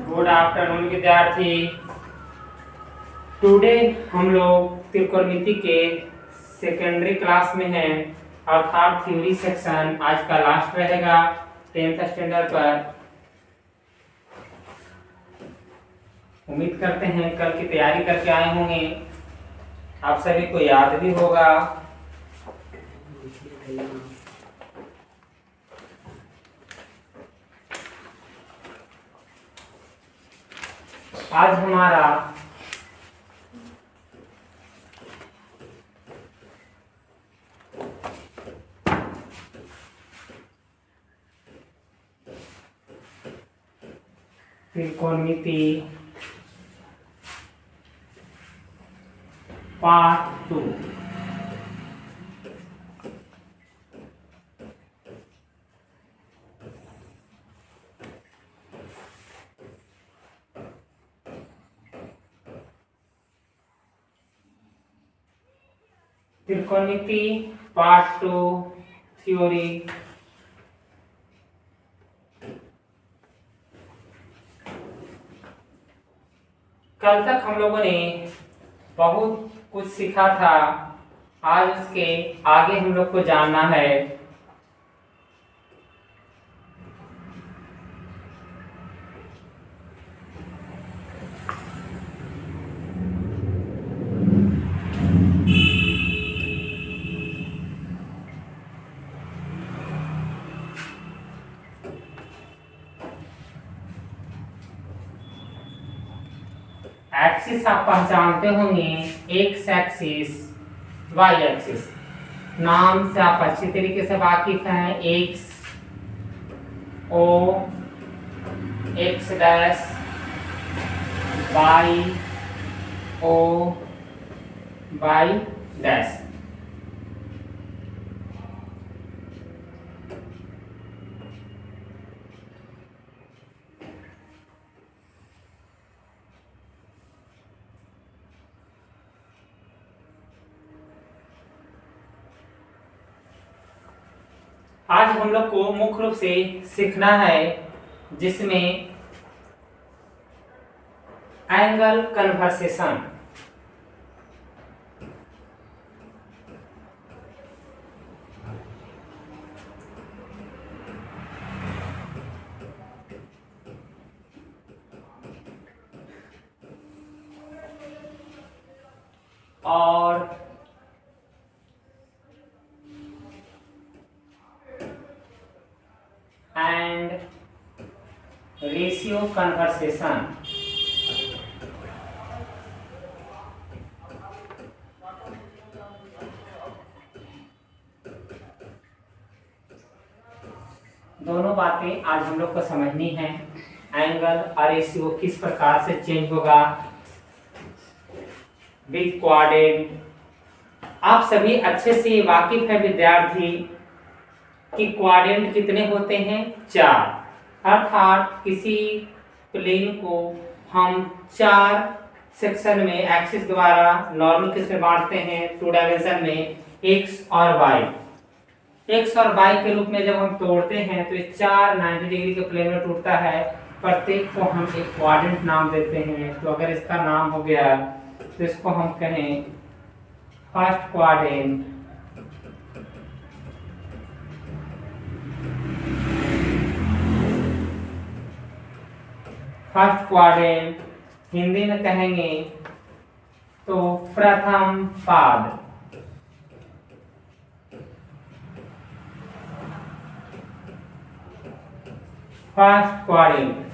Good afternoon विद्यार्थी। Today हम लोग त्रिकोणमिति के सेकेंडरी क्लास में हैं, अर्थात थ्योरी सेक्शन आज का लास्ट रहेगा 10th स्टैंडर्ड पर। उम्मीद करते हैं कल की तैयारी करके आए होंगे, आप सभी को याद भी होगा। आज हमारा त्रिकोणमिति पार्ट 2 त्रिकोणमिति पार्ट 2 थ्योरी। कल तक हम लोगों ने बहुत कुछ सीखा था, आज उसके आगे हम लोग को जानना है। एक्सिस आप पहचानते होंगे, एक्स एक्सिस, वाई एक्सिस, नाम से आप अच्छी तरीके से वाकिफ हैं। X o, x dash, y o, y dash. आज हम लोग को मुख्य रूप से सीखना है जिसमें एंगल कन्वर्सेशन। और एंड रेशियो कन्वर्सेशन। दोनों बातें आज हम लोग को समझनी है। एंगल और रेशियो किस प्रकार से चेंज होगा विद क्वाड्रेंट। आप सभी अच्छे से वाकिफ है विद्यार्थी कि क्वाड्रेंट कितने होते हैं, 4। अर्थात किसी प्लेन को हम 4 सेक्शन में एक्सिस द्वारा नॉर्मल किस में बांटते हैं, 2 डायमेंशन में, एक्स और वाई। एक्स और वाई के रूप में जब हम तोड़ते हैं तो ये 4 90 डिग्री के प्लेन में टूटता है। प्रत्येक को हम एक क्वाड्रेंट नाम देते हैं। तो अगर इसका नाम हो गया तो इसको हम कहें first quadrant, first quadrant. Hindi में कहेंगे तो प्रथम पाद। फर्स्ट क्वाड्रेंट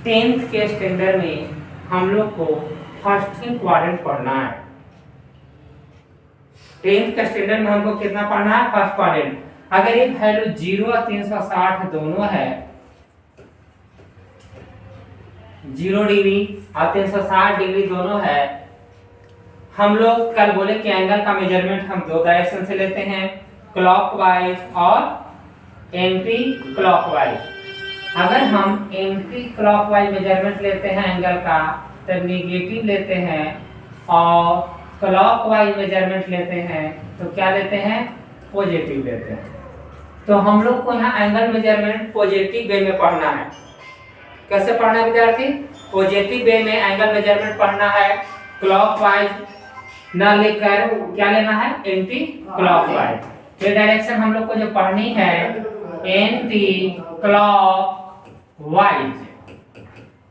10th के स्टैंडर्ड में हम लोग को फर्स्ट क्वाड्रेंट पढ़ना है। 10th के स्टैंडर्ड में हमको कितना पढ़ना है, फर्स्ट क्वाड्रेंट। अगर ये वैल्यू 0 और 360 दोनों है, 0 डिग्री और 360 डिग्री दोनों है, हम लोग कल बोले कि एंगल का मेजरमेंट हम 2 डायरेक्शन से लेते हैं, क्लॉकवाइज और एंटी क्लॉकवाइज। अगर हम एंटी क्लॉकवाइज मेजरमेंट लेते हैं एंगल का तो नेगेटिव लेते हैं, और क्लॉकवाइज मेजरमेंट लेते हैं तो क्या लेते हैं, पॉजिटिव लेते हैं। तो हम लोग को यहाँ एंगल मेजरमेंट पॉजिटिव वे में पढ़ना है। कैसे पढ़ना है विद्यार्थी? पॉजिटिव वे में एंगल मेजरमेंट पढ़ना है, क्लॉकवाइज ना लेकर क्या लेना है, एंटी क्लॉकवाइज। ये डायरेक्शन हम लोग को जो पढ़नी है एंटी क्लॉकवाइज,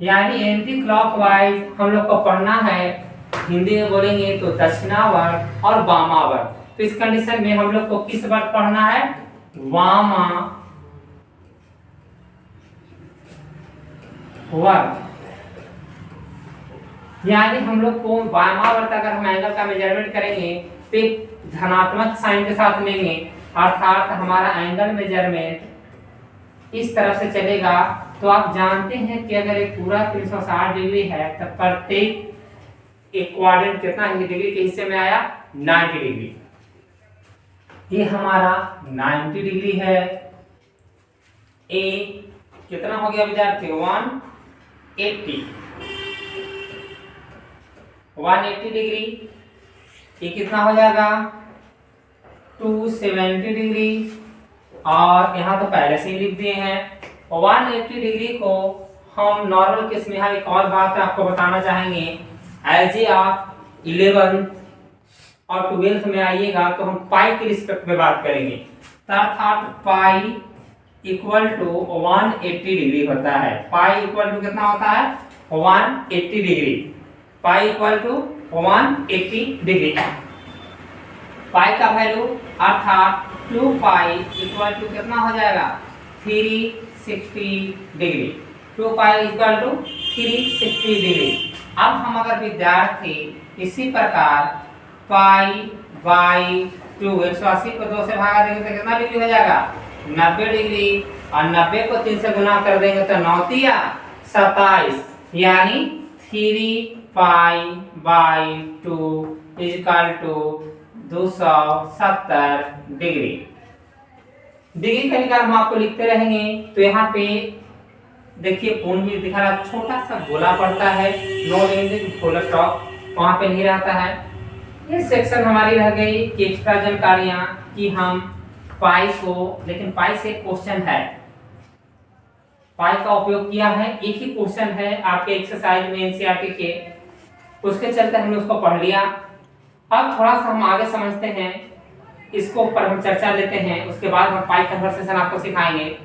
यानी एंटी क्लॉकवाइज हम लोग को पढ़ना है। हिंदी में बोलेंगे तो दक्षिणावर्त और वामावर्त। तो इस कंडीशन में हम लोग को किस वर्त पढ़ना है, वामावर्त, यानी हम लोग को वामावर्त अगर हम एंगल का मेजरमेंट करेंगे तो धनात्मक साइन के साथ लेंगे, अर्थात हमारा एंगल मेजरमेंट इस तरफ से चलेगा। तो आप जानते हैं कि अगर एक पूरा 360 डिग्री है तो प्रत्येक एक क्वाड्रेंट कितना डिग्री के हिस्से में आया, 90 डिग्री। ये हमारा 90 डिग्री है। ए कितना हो गया विद्यार्थी, 180 डिग्री। ये कितना हो जाएगा, 270 डिग्री। और यहाँ तो पहले से ही लिख दिए हैं। 180 डिग्री को हम नॉर्मल केस में, यहाँ एक और बात आपको बताना चाहेंगे, एज आप 11th और 12th में आइएगा तो हम पाई के रिस्पेक्ट में बात करेंगे। अर्थात पाई इक्वल टू 180 डिग्री होता है। पाई इक्वल टू कितना होता है, 180 degree. Pi equal to 180 degree. Pi का वैल्यू अर्थात 2 पाई इक्वल टू कितना हो जाएगा, 360 degree. 2 pi equal to 360 degree. अब हम अगर विद्यार्थी इसी प्रकार पाई बाई 2, 180 को 2 से भागा देंगे तो कितना डिग्री हो जाएगा, 90 डिग्री। और 90 को 3 से गुना कर देंगे तो 9 तिया 27, यानी 3 pi by 2 equal to 270 degree. Degree का निकाल हम आपको लिखते रहेंगे। तो यहाँ पे देखिए पूर्ण भी दिखा रहा, छोटा सा गोला पड़ता है, नो लिमिट फुल स्टॉप वहां पे नहीं रहता है। ये सेक्शन हमारी रह गई कि एक्स्ट्रा जानकारियां कि हम पाई को, लेकिन पाई से क्वेश्चन है, पाई का उपयोग किया है, एक ही क्वेश्चन है आपके एक्सरसाइज में एनसीईआरटी के, उसके चलते हमने उसको पढ़ लिया। अब थोड़ा सा हम आगे समझते हैं, इसको ऊपर हम चर्चा लेते हैं, उसके बाद हम पाई कन्वर्सेशन आपको सिखाएंगे।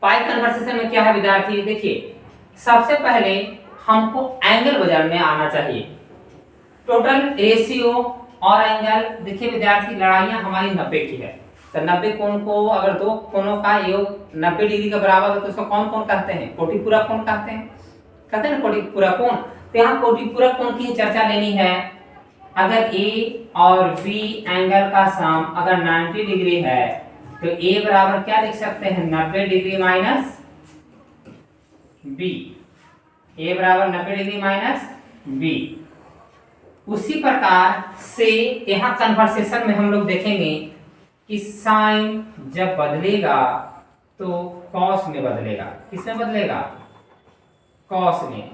पाई कन्वर्सेशन में क्या है विद्यार्थी, देखिए सबसे पहले हमको एंगल बाजार में आना चाहिए। टोटल रेशियो और एंगल, देखिए विद्यार्थी लड़ाइयां हमारी 90 की है, तो 90 कोण को अगर दो कोणों का योग 90 डिग्री के बराबर हो तो उसको कौन कोण कहते हैं, कोटिपूरा कोण कहते हैं, कहते हैं ना कोटिपूरा कोण। तो यहाँ कोटिपूरा कोण की चर्चा लेनी है। अगर ए और बी एंगल का सम अगर 90 डिग्री है तो ए बराबर क्या लिख सकते हैं, 90 डिग्री माइनस बी। ए बराबर 90 डिग्री माइनस बी। उसी प्रकार से यहाँ कन्वर्सेशन में हम लोग देखेंगे कि साइन जब बदलेगा तो कॉस में बदलेगा। किसमें बदलेगा, कॉस में।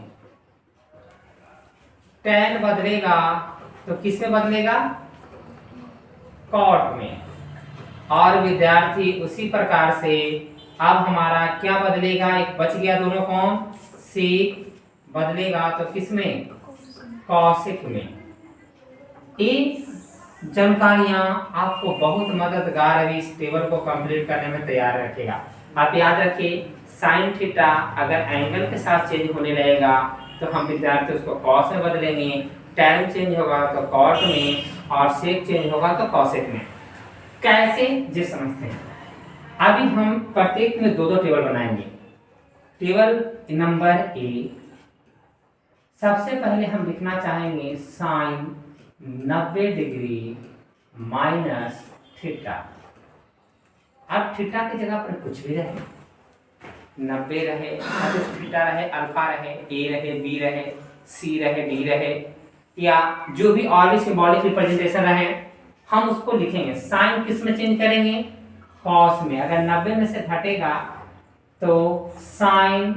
टेन बदलेगा तो किसमें बदलेगा, कॉट में। और विद्यार्थी उसी प्रकार से अब हमारा क्या बदलेगा, एक बच गया दोनों कौन, सेक बदलेगा तो किसमें, कॉसेक में। ये जानकारियां आपको बहुत मददगार है, इस टेबल को कंप्लीट करने में तैयार रखेगा। आप याद रखिए साइन थीटा अगर एंगल के साथ चेंज होने लगेगा तो हम विद्यार्थी उसको कॉस में बदलेंगे, टैन चेंज होगा तो कॉट में, और सेक चेंज होगा तो कॉसेक में। कैसे ये समझते हैं। अभी हम प्रत्येक में दो दो टेबल बनाएंगे। टेबल नंबर ए, सबसे पहले हम लिखना चाहेंगे साइन 90 डिग्री माइनस थीटा। अब थीटा की जगह पर कुछ भी रहे, 90 रहे, थीटा रहे, अल्फा रहे, ए रहे, बी रहे, सी रहे, डी रहे, या जो भी और भी सिंबॉलिक रिप्रेजेंटेशन रहे, हम उसको लिखेंगे। साइन किस में चेंज करेंगे, कॉस में। अगर 90 में से घटेगा तो साइन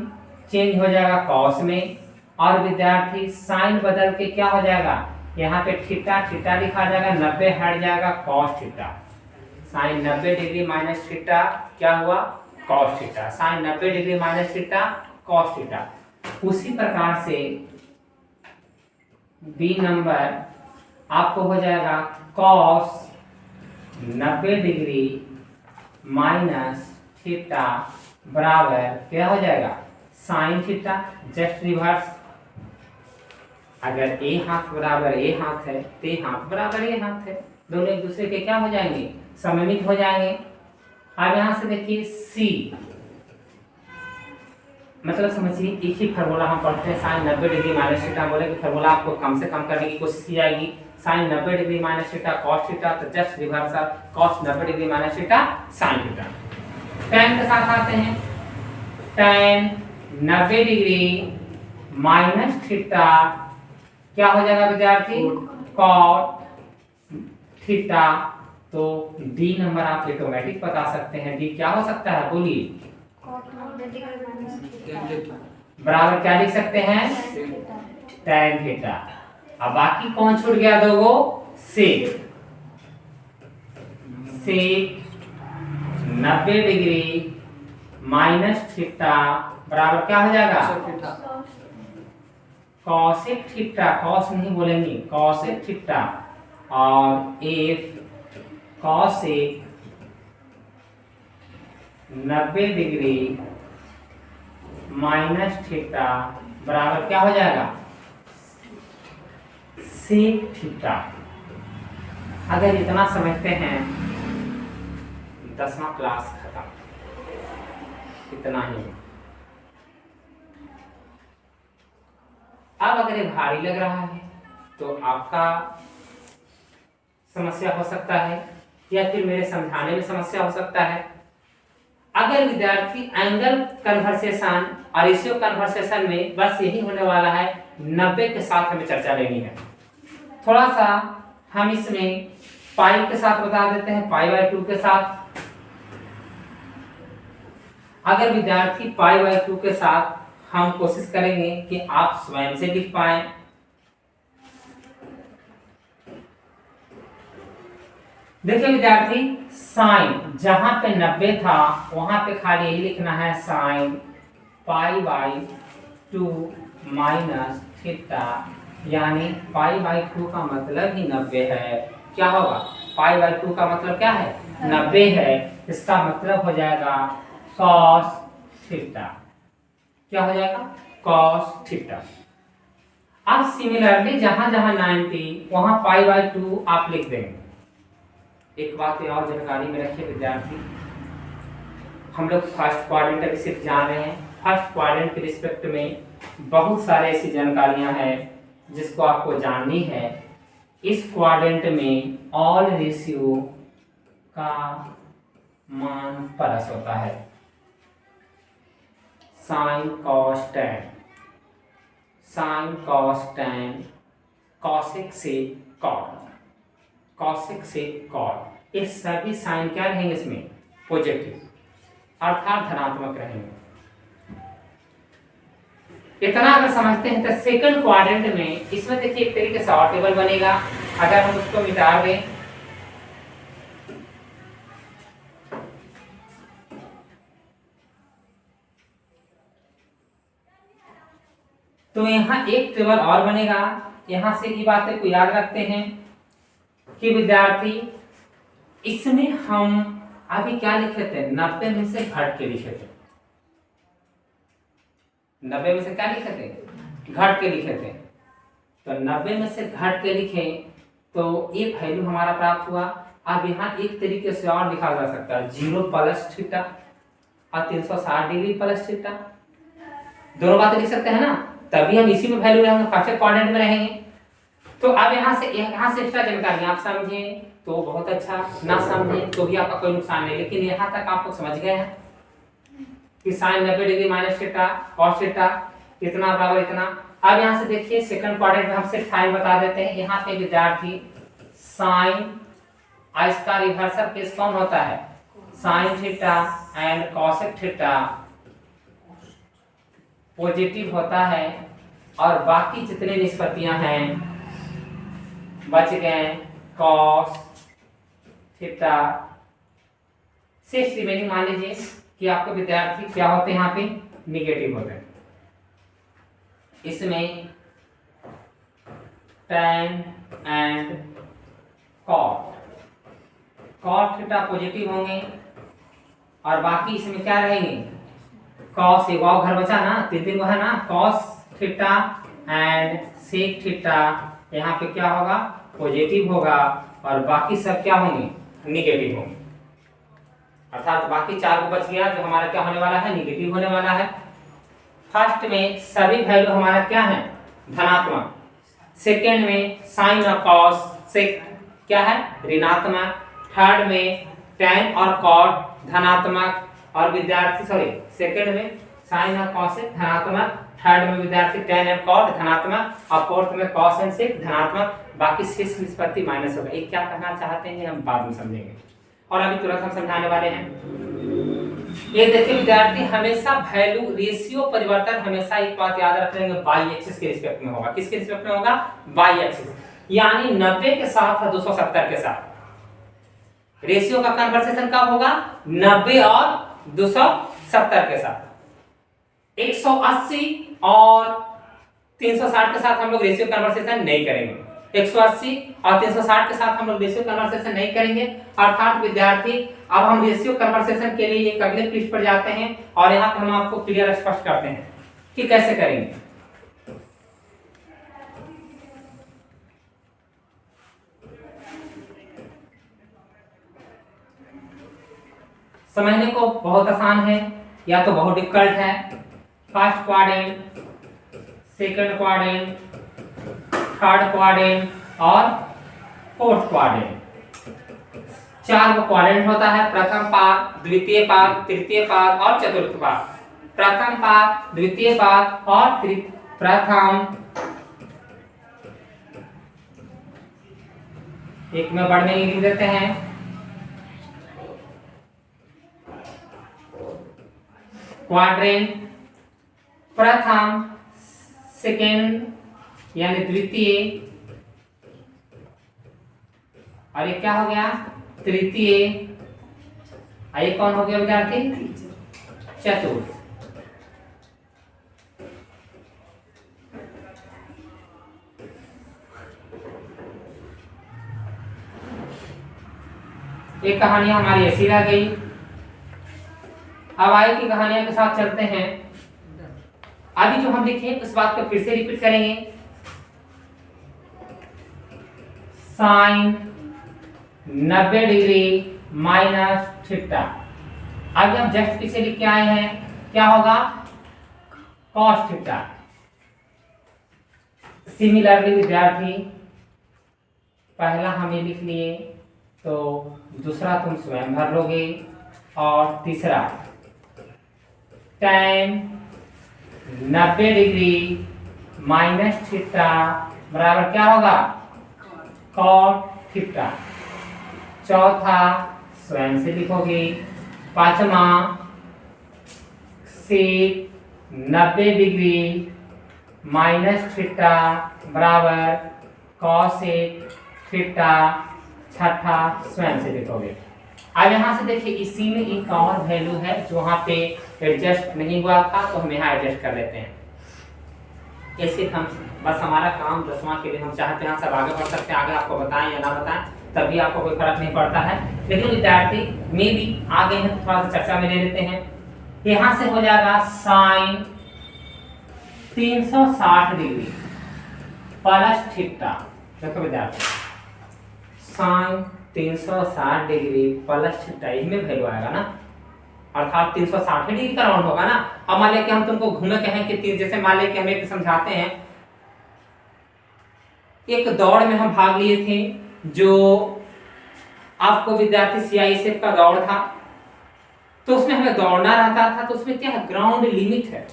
चेंज हो जाएगा कॉस में, और विद्यार्थी साइन बदल के क्या हो जाएगा, यहाँ पे थीटा थीटा लिखा जाएगा, 90 हट जाएगा cos theta. Sine 90 degree minus theta क्या हुआ, cos theta. Sine 90 degree minus theta cos theta. उसी प्रकार से बी नंबर आपको हो जाएगा कॉस 90 डिग्री माइनस थीटा बराबर क्या हो जाएगा, साइन थीटा। जस्ट रिवर्स, अगर ए हाथ बराबर ए हाथ है तो ए हाथ बराबर ए हाथ है, दोनों एक दूसरे के क्या हो जाएंगे, सममित हो जाएंगे। अब यहां से देखिए सी, मतलब समझिए एक ही फार्मूला हम पढ़ते हैं, साइन 90 डिग्री माइनस थीटा बोले कि फार्मूला आपको कम से कम करने की कोशिश की जाएगी। Sine 90 degree minus theta cos theta, तो just reverse cos 90 degree minus theta sine theta. tan के साथ आते हैं, tan 90 डिग्री माइनस थीटा क्या हो जाएगा विद्यार्थी, cot थीटा। तो डी नंबर आप ऑटोमेटिक बता सकते हैं, डी क्या हो सकता है बोलिए, बराबर क्या लिख सकते हैं, tan थीटा। अब बाकी कौन छूट गया, दो सेक 90 डिग्री माइनस थीटा बराबर क्या हो जाएगा, कॉसेक थीटा, कॉस नहीं बोलेंगे, कॉसेक थीटा। और F cosec 90 degree minus theta बराबर क्या हो जाएगा, सेक थीटा। अगर इतना समझते हैं 10वां क्लास खत्म, इतना ही। अब अगर ये भारी लग रहा है तो आपका समस्या हो सकता है या फिर मेरे समझाने में समस्या हो सकता है। अगर विद्यार्थी एंगल कन्वर्सेशन और रेशियो कन्वर्सेशन में बस यही होने वाला है, 90 के साथ हमें चर्चा लेनी है। थोड़ा सा हम इसमें पाई के साथ बता देते हैं, पाई/2 के साथ। अगर विद्यार्थी पाई/2 के साथ हम कोशिश करेंगे कि आप स्वयं से लिख पाए। देखिए विद्यार्थी, साइन जहां पे 90 था वहां पे खाली यही लिखना है, साइन पाई/2 माइनस थीटा, यानी पाई/2 का मतलब ही 90 है। क्या होगा, पाई/2 का मतलब क्या है, 90 है। इसका मतलब हो जाएगा कॉस थीटा। क्या हो जाएगा, कॉस थीटा। अब सिमिलरली जहां जहां 90 वहां पाई/2 आप लिख देंगे। एक बात और जानकारी में रखिए विद्यार्थी, हम लोग फर्स्ट क्वाड्रेंट अभी सिर्फ जान रहे हैं। फर्स्ट क्वाड्रेंट के रिस्पेक्ट में बहुत सारे ऐसी जानकारियां हैं जिसको आपको जाननी है। इस क्वाड्रेंट में ऑल रेशियो का मान प्लस होता है, sine cos tan, sine cos tan, cosec से कॉट, कॉसेक से कॉट, ये सभी साइन क्या रहेंगे इसमें, पॉजिटिव अर्थात धनात्मक रहेंगे। इतना अगर समझते हैं तो सेकंड क्वाड्रेंट में इसमें देखिए एक तरीके से और टेबल बनेगा। अगर हम उसको मिटा दें तो यहाँ एक टेबल और बनेगा। यहाँ से की बातें को याद रखते हैं कि विद्यार्थी इसमें हम अभी क्या लिखे थे, 90 में से घट के लिखे थे। 90 में से क्या लिखे थे, घट के लिखे थे। तो 90 में से घट के लिखे तो ये वैल्यू हमारा प्राप्त हुआ। अब यहाँ एक तरीके से और लिखा जा सकता है, 0 प्लस थीटा और 360 डिग्री प्लस थीटा, दोनों बातें लिख सकते हैं ना। तभी हम इसी में वैल्यू रहेंगे, फर्स्ट क्वाड्रेंट में रहेंगे। तो अब यहाँ से एक्स्ट्रा जानकारी आप समझे तो बहुत अच्छा, ना समझे तो भी आपका कोई नुकसान नहीं। लेकिन यहाँ तक आप लोग समझ गए हैं कि sine 90 degree minus theta cos theta इतना बराबर इतना। अब यहाँ से देखिए सेकंड क्वाड्रेंट में हम सिर्फ साइन बता देते हैं। यहाँ पे विद्यार्थी साइन, इसका रिवर्सल केस कौन होता है, sine theta and cosec theta positive होता है। और बाकी जितने निष्पत्तियां हैं बच गए, कॉस थीटा शेष रिमेनिंग मान लीजिए कि आपके विद्यार्थी क्या होते हैं, यहाँ पे निगेटिव होते हैं। इसमें tan and cot theta positive होंगे और बाकी इसमें क्या रहेंगे, cos, एक वाव घर बचा ना, 3 वो है ना, cos theta and sec theta, यहाँ पे क्या होगा, पॉजिटिव होगा और बाकी सब क्या होंगे, निगेटिव होंगे। अर्थात बाकी 4 को बच गया जो हमारा क्या होने वाला है, निगेटिव होने वाला है। फर्स्ट में सभी वैल्यू हमारा क्या है, धनात्मक। सेकेंड में साइन और कॉस से क्या है, ऋणात्मक। थर्ड में tan और cot धनात्मक और विद्यार्थी सेकेंड में साइन और कॉस से धनात्मक, थर्ड में विद्यार्थी tan और cot धनात्मक और फोर्थ में cos और sec धनात्मक। बाकी शेष निष्पत्ति माइनस होगा। ये क्या कहना चाहते हैं हम बाद में समझेंगे और अभी तुरंत हम समझाने वाले हैं। ये देखिए विद्यार्थी, हमेशा वैल्यू रेशियो परिवर्तन हमेशा एक बात याद रखेंगे, बाई एक्सिस के रिस्पेक्ट में होगा। किसके रिस्पेक्ट में होगा, बाई एक्सिस, यानी 90 के साथ और 270 के साथ। रेशियो का कन्वर्सेशन कब होगा, 90 और 270 के साथ। 180 और 360 के साथ हम लोग रेशियो कन्वर्सेशन नहीं करेंगे। 180 और 360 के साथ हम लोग रेशियो कन्वर्सेशन नहीं करेंगे। अर्थात विद्यार्थी, अब हम रेशियो कन्वर्सेशन के लिए एक अगले पृष्ठ पर जाते हैं और यहाँ पे हम आपको क्लियर स्पष्ट करते हैं कि कैसे करेंगे। समझने को बहुत आसान है या तो बहुत डिफिकल्ट है। First quadrant, second quadrant, third quadrant और फोर्थ क्वाड्रेंट। 4 क्वाड्रेंट होता है, प्रथम पाद, द्वितीय पाद, तृतीय पाद और चतुर्थ पाद। प्रथम पाद, द्वितीय पाद और प्रथम, एक में बढ़ने लिख देते हैं, क्वाड्रेंट, प्रथम, सेकेंड यानी द्वितीय, और ये क्या हो गया, तृतीय। ये कौन हो गया विद्यार्थी, चतुर्थ। ये कहानियां हमारी ऐसी रह गई। अब आगे की कहानियों के साथ चलते हैं। अभी जो हम लिखे उस बात को फिर से रिपीट करेंगे। Sine 90 degree minus theta. अभी हम जस्ट पीछे लिख के आए हैं, क्या होगा, कॉस थीटा। सिमिलरली विद्यार्थी, पहला हमें लिख लिए तो दूसरा तुम स्वयं भर लोगे और तीसरा tan 90 डिग्री माइनस थीटा बराबर क्या होगा, cot थीटा। चौथा स्वयं से लिखोगे। पांचवा sec 90 डिग्री माइनस थीटा बराबर cosec थीटा। छठा स्वयं से लिखोगे। अब यहाँ से देखिए, इसी में एक और वैल्यू है जो वहाँ पे एडजस्ट नहीं हुआ था, तो हम यहाँ एडजस्ट कर लेते हैं। ऐसे हम बस हमारा काम 10वां के लिए हम चाहते हैं सब आगे बढ़ सकते हैं, आगे आपको बताएं या ना बताएं तभी आपको कोई फर्क नहीं पड़ता है। लेकिन विद्यार्थी में भी आगे हैं, थोड़ा सा चर्चा में ले लेते हैं। यहाँ से हो जाएगा साइन 360 डिग्री प्लस थीटा। देखो विद्यार्थी, साइन 360 डिग्री प्लस थीटा, इसमें वैल्यू आएगा ना, अर्थात 360 डिग्री का राउंड होगा ना। अब मान लिया कि हम तुमको घूमे कहें कि जैसे मान लिया कि हम एक समझाते हैं, एक दौड़ में हम भाग लिए थे, जो आपको विद्यार्थी CISF का दौड़ था, तो उसमें हमें दौड़ना रहता था, तो उसमें क्या है, ग्राउंड लिमिट है,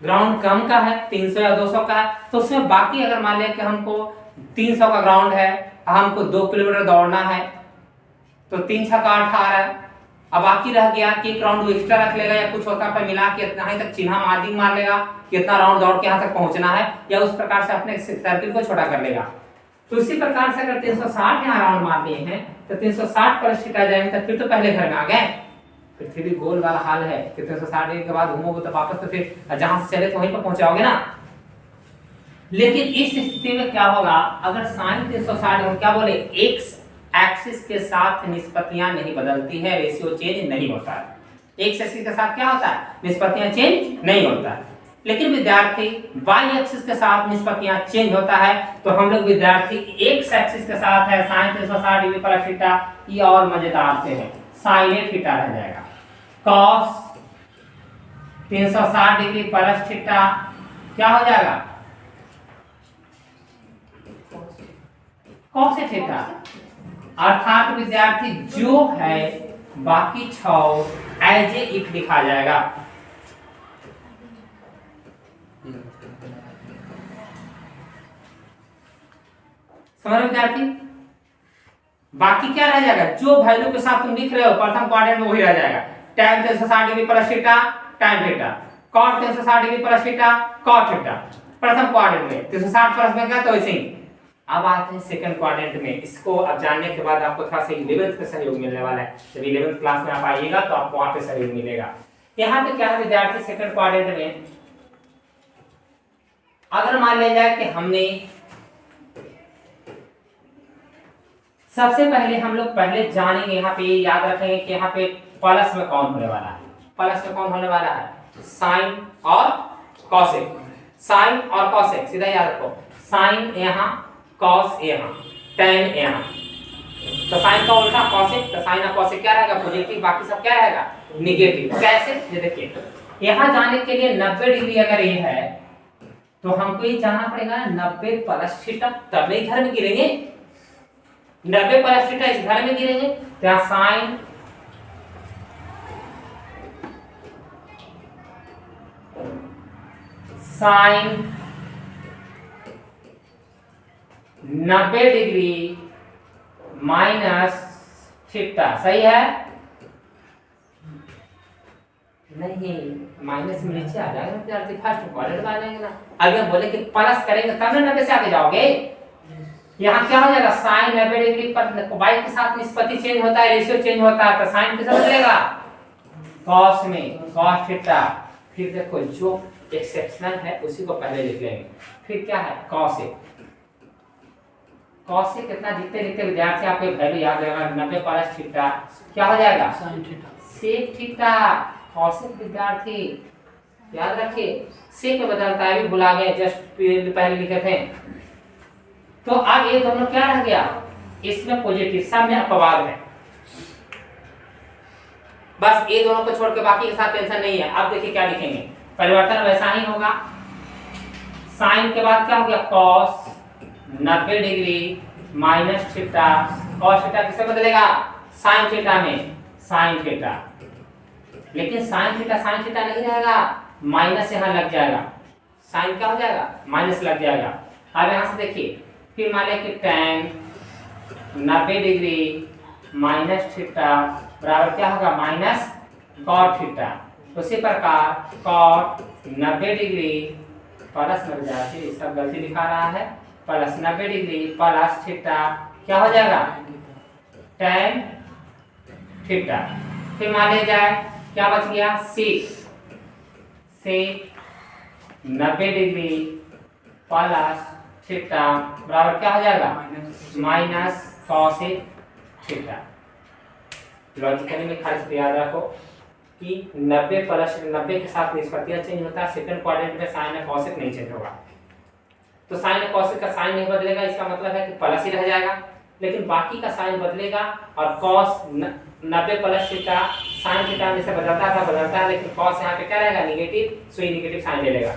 ग्राउंड कम का है, 300 या 200 का है, तो उसमें बाकी अगर मान लिया कि हमको 300 का ग्राउंड है, हमको 2 किलोमीटर दौड़ना है, तो 3 छक्का 18। अब बाकी रह गया कि एक राउंड एक्स्ट्रा रख लेगा या कुछ होता है मिला के इतना ही तक चिन्हा मार्किंग मार लेगा, कितना राउंड दौड़ के यहाँ तक पहुंचना है, या उस प्रकार से अपने सर्किल को छोटा कर लेगा। तो उसी प्रकार से अगर 360 यहाँ राउंड मार दिए हैं तो 360 प्लस थीटा जाएंगे तो फिर तो पहले घर में आ गए। पृथ्वी गोल वाला हाल है कि 360 डिग्री के बाद घूमोगे तो वापस तो फिर जहां से चले तो वहीं पर पहुंचाओगे ना। लेकिन इस स्थिति में क्या होगा, अगर साइन 360 हम क्या बोले, एक्स एक्सिस के साथ निष्पत्तियां नहीं बदलती है, रेशियो चेंज नहीं होता है। एक्स एक्सिस के साथ क्या होता है, निष्पत्तियां चेंज नहीं होता है। लेकिन विद्यार्थी वाई एक्सिस के साथ निष्पत्तियां चेंज होता है। तो हम लोग विद्यार्थी एक्स एक्सिस के साथ है साइन 360 डिग्री प्लस थीटा, ये और मजेदार से है, साइन थीटा रह जाएगा। कॉस 360 डिग्री प्लस थीटा क्या हो जाएगा, कॉस थीटा। अर्थात विद्यार्थी जो है बाकी 6 एज ए इफ लिखा जाएगा। समझ विद्यार्थी, बाकी क्या रह जाएगा, जो वैल्यू के साथ तुम लिख रहे हो प्रथम क्वाड्रेंट में वही रह जाएगा। tan 360 degree plus theta tan theta, cot 360 degree plus theta cot theta, प्रथम क्वाड्रेंट में 360 प्लस में गया तो ऐसे ही। अब आते हैं सेकंड क्वाड्रेंट में। इसको अब जानने के बाद आपको थोड़ा सा 11th का सहयोग मिलने वाला है। जब 11th क्लास में आप आइएगा तो आपको वहां पे सहयोग मिलेगा। यहाँ पे क्या है विद्यार्थी, सेकंड क्वाड्रेंट में अगर मान लिया जाए कि हमने सबसे पहले हम लोग पहले जानेंगे, यहाँ पे याद रखेंगे कि यहाँ पे प्लस में कौन होने वाला है, प्लस में कौन होने वाला है, साइन और कॉसेक। साइन और कॉसेक सीधा याद रखो, साइन यहाँ कॉस यहाँ tan यहाँ, तो साइन का उल्टा कॉसेक, तो साइन और कॉसेक क्या रहेगा, पॉजिटिव, बाकी सब क्या रहेगा निगेटिव। कैसे, ये देखिए यहाँ जाने के लिए 90 डिग्री अगर ये है तो हमको ये जाना पड़ेगा 90 प्लस थीटा, तब नहीं घर में गिरेंगे। 90 प्लस थीटा इस घर में गिरेंगे, तो यहाँ sine sine 90 degree minus theta, सही है, नहीं माइनस में नीचे आ जाएगा विद्यार्थी, फर्स्ट क्वाड्रेंट में आ जाएंगे ना। अगर बोले कि प्लस करेंगे तब ना 90 से आगे जाओगे। यहाँ क्या हो जाएगा, साइन 90 डिग्री पर वाई के साथ निष्पत्ति चेंज होता है, रेशियो चेंज होता है, तो साइन किसमें बदलेगा, कॉस में, कॉस थीटा। फिर देखो जो एक्सेप्शनल है उसी को पहले लिख लेंगे। फिर क्या है, कॉसेक। कॉसेक कितना, जितने लिखते विद्यार्थी आपको वैल्यू याद रहेगा, 90 प्लस थीटा क्या हो जाएगा, sine theta, sec theta. Cosec विद्यार्थी याद रखिए सेक में बदलता है, भी भुला गए, जस्ट पहले लिखे थे। तो अब ये दोनों क्या रह गया, इसमें पॉजिटिव, सब में अपवाद है, बस ये दोनों को छोड़ के बाकी के साथ टेंशन नहीं है। अब देखिए क्या लिखेंगे, परिवर्तन वैसा ही होगा, साइन के बाद क्या हो गया, cos 90 degree minus theta, cos theta किससे बदलेगा, साइन थीटा में, साइन थीटा। लेकिन साइन थीटा नहीं रहेगा, माइनस यहाँ लग जाएगा, साइन क्या हो जाएगा, माइनस लग जाएगा। अब यहाँ से देखिए, फिर मान लिया कि tan 90 डिग्री माइनस थीटा बराबर क्या होगा, माइनस कॉट थीटा। उसी प्रकार कॉट 90 डिग्री प्लस में जाती, सब गलती दिखा रहा है, प्लस 90 डिग्री प्लस थीटा क्या हो जाएगा, tan थीटा। फिर मान लिया जाए क्या बच गया, सेक 90 डिग्री प्लस थीटा बराबर क्या हो जाएगा, माइनस कॉसेक थीटा। लॉजिकली में खास याद रखो कि 90 प्लस 90 के साथ निष्पत्तियां चेंज होता है, सेकंड क्वाड्रेंट में साइन और कॉसेक नहीं चेंज होगा। तो साइन और कॉसेक का साइन नहीं बदलेगा, इसका मतलब है कि प्लस ही रह जाएगा, लेकिन बाकी का साइन बदलेगा। और कॉस 90 प्लस थीटा साइन थीटा जैसे बदलता है, लेकिन कॉस यहाँ पे क्या रहेगा, निगेटिव, सो ये निगेटिव साइन ले लेगा।